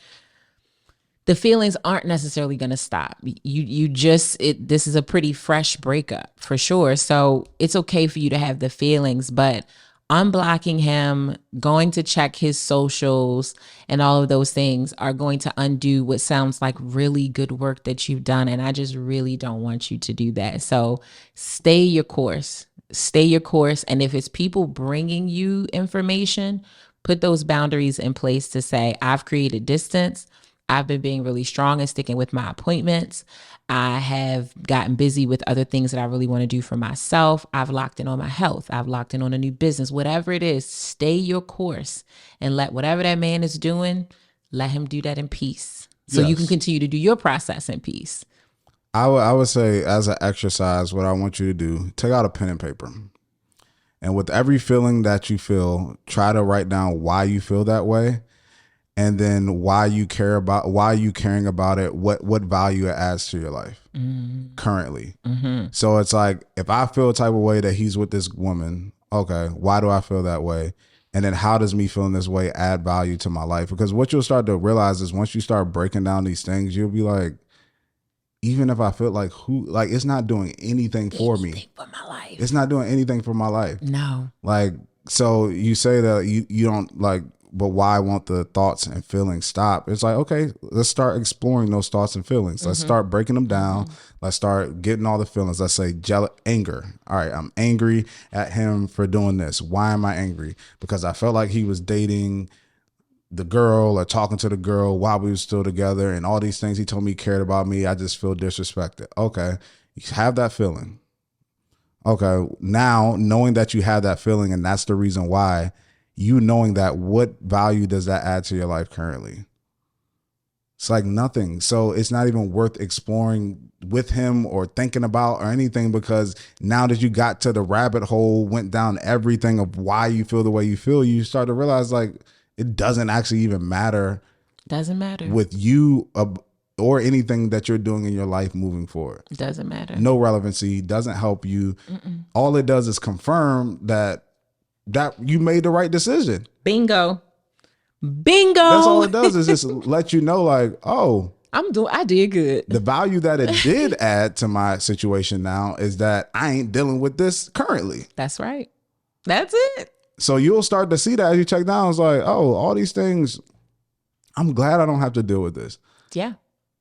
the feelings aren't necessarily going to stop. This is a pretty fresh breakup for sure. So it's okay for you to have the feelings, but unblocking him, going to check his socials and all of those things are going to undo what sounds like really good work that you've done. And I just really don't want you to do that. So stay your course. And if it's people bringing you information, put those boundaries in place to say, I've created distance. I've been being really strong and sticking with my appointments. I have gotten busy with other things that I really want to do for myself. I've locked in on my health. I've locked in on a new business. Whatever it is, stay your course and let whatever that man is doing, let him do that in peace. So you can continue to do your process in peace. I would say, as an exercise, what I want you to do, take out a pen and paper. And with every feeling that you feel, try to write down why you feel that way. And then why you caring about it, what value it adds to your life currently. So it's like, if I feel a type of way that he's with this woman, okay, why do I feel that way? And then how does me feeling this way add value to my life? Because what you'll start to realize is once you start breaking down these things, you'll be like, even if I feel like it's not doing anything for me. For my life. It's not doing anything for my life. No. Like, so you say that you don't like, but why won't the thoughts and feelings stop? It's like, okay, let's start exploring those thoughts and feelings. Let's start breaking them down. Let's start getting all the feelings. Let's say anger. All right, I'm angry at him for doing this. Why am I angry? Because I felt like he was dating the girl or talking to the girl while we were still together, and all these things he told me he cared about me. I just feel disrespected. Okay, you have that feeling. Okay, now knowing that you have that feeling and that's the reason why, you knowing that, what value does that add to your life currently? It's like nothing. So it's not even worth exploring with him or thinking about or anything, because now that you got to the rabbit hole, went down everything of why you feel the way you feel, you start to realize like it doesn't actually even matter. Doesn't matter. With you or anything that you're doing in your life moving forward. Doesn't matter. No relevancy, doesn't help you. All it does is confirm that you made the right decision. Bingo. That's all it does, is just let you know like, oh, I did good. The value that it did add to my situation now is that I ain't dealing with this currently. That's right. That's it. So you'll start to see that as you check down. It's like, oh, all these things, I'm glad I don't have to deal with this. Yeah.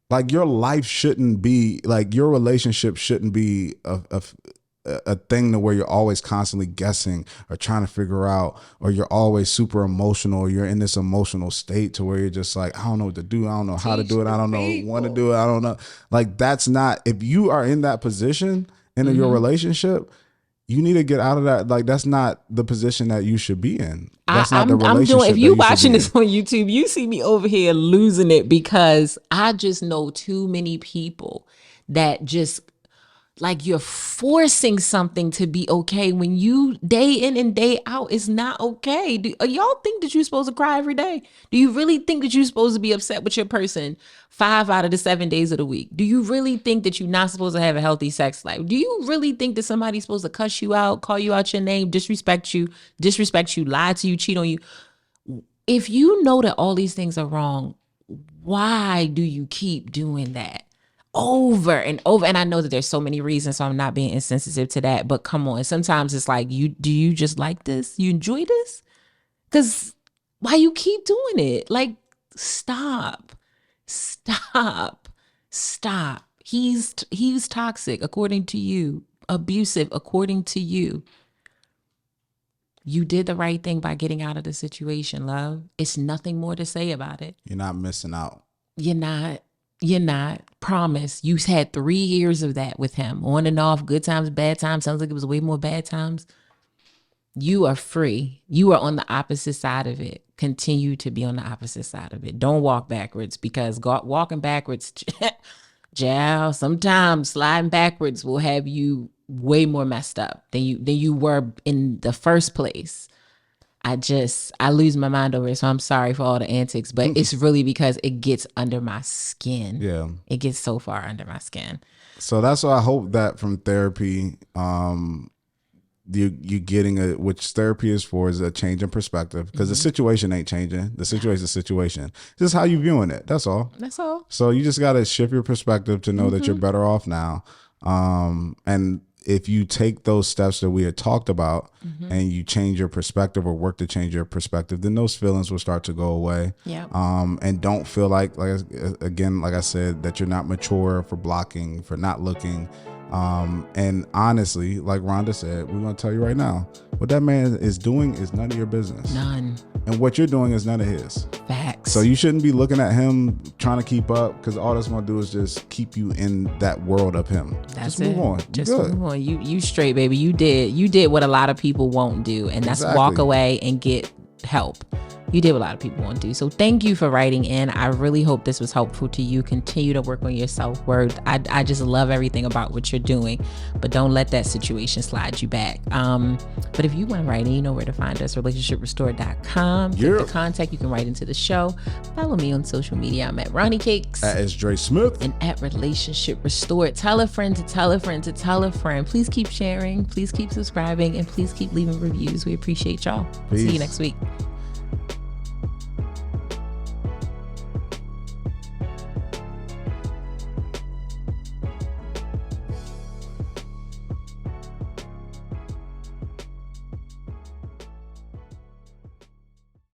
Like your life shouldn't be, like your relationship shouldn't be a thing to where you're always constantly guessing or trying to figure out, or you're always super emotional, or you're in this emotional state to where you're just like, I don't know what to do. I don't know how to do it. I don't know when to do it. I don't know. Like that's not, if you are in that position in your relationship, you need to get out of that. Like that's not the position that you should be in. That's not the relationship. If you watching this on YouTube, you see me over here losing it because I just know too many people that just like you're forcing something to be okay when you day in and day out is not okay. Do y'all think that you're supposed to cry every day? Do you really think that you're supposed to be upset with your person 5 out of the 7 days of the week? Do you really think that you're not supposed to have a healthy sex life? Do you really think that somebody's supposed to cuss you out, call you out your name, disrespect you, lie to you, cheat on you? If you know that all these things are wrong, why do you keep doing that? Over and over. And I know that there's so many reasons, so I'm not being insensitive to that, but come on. Sometimes it's like, do you just like this? You enjoy this? Because why you keep doing it? Like, stop. He's toxic according to you, abusive according to you. You did the right thing by getting out of the situation, love. It's nothing more to say about it. You're not missing out. You're not. Promise. You had 3 years of that with him. On and off, good times, bad times. Sounds like it was way more bad times. You are free. You are on the opposite side of it. Continue to be on the opposite side of it. Don't walk backwards, because walking backwards, sometimes sliding backwards will have you way more messed up than you were in the first place. I lose my mind over it, so I'm sorry for all the antics, but it's really because it gets under my skin. Yeah. It gets so far under my skin. So that's why I hope that from therapy, you getting which therapy is for, is a change in perspective, because the situation ain't changing. The situation is a situation. It's just how you viewing it. That's all. That's all. So you just got to shift your perspective to know that you're better off now. And if you take those steps that we had talked about and you change your perspective or work to change your perspective, then those feelings will start to go away. Yeah. And don't feel like I said, that you're not mature for blocking, for not looking. And honestly, like Rhonda said, we're going to tell you right now, what that man is doing is none of your business. None. And what you're doing is none of his. Facts. So you shouldn't be looking at him trying to keep up, because all that's going to do is just keep you in that world of him. That's just move on. Just move on. You straight, baby. You did what a lot of people won't do, and that's walk away and get help. You did what a lot of people won't do. So thank you for writing in. I really hope this was helpful to you. Continue to work on your self-worth. I just love everything about what you're doing, but don't let that situation slide you back. But if you want to write in, you know where to find us, relationshiprestore.com. Click the contact. You can write into the show. Follow me on social media. I'm at Ronnie Cakes. At S. Dre Smith. And at Relationship Restored. Tell a friend to tell a friend to tell a friend. Please keep sharing. Please keep subscribing. And please keep leaving reviews. We appreciate y'all. Peace. See you next week.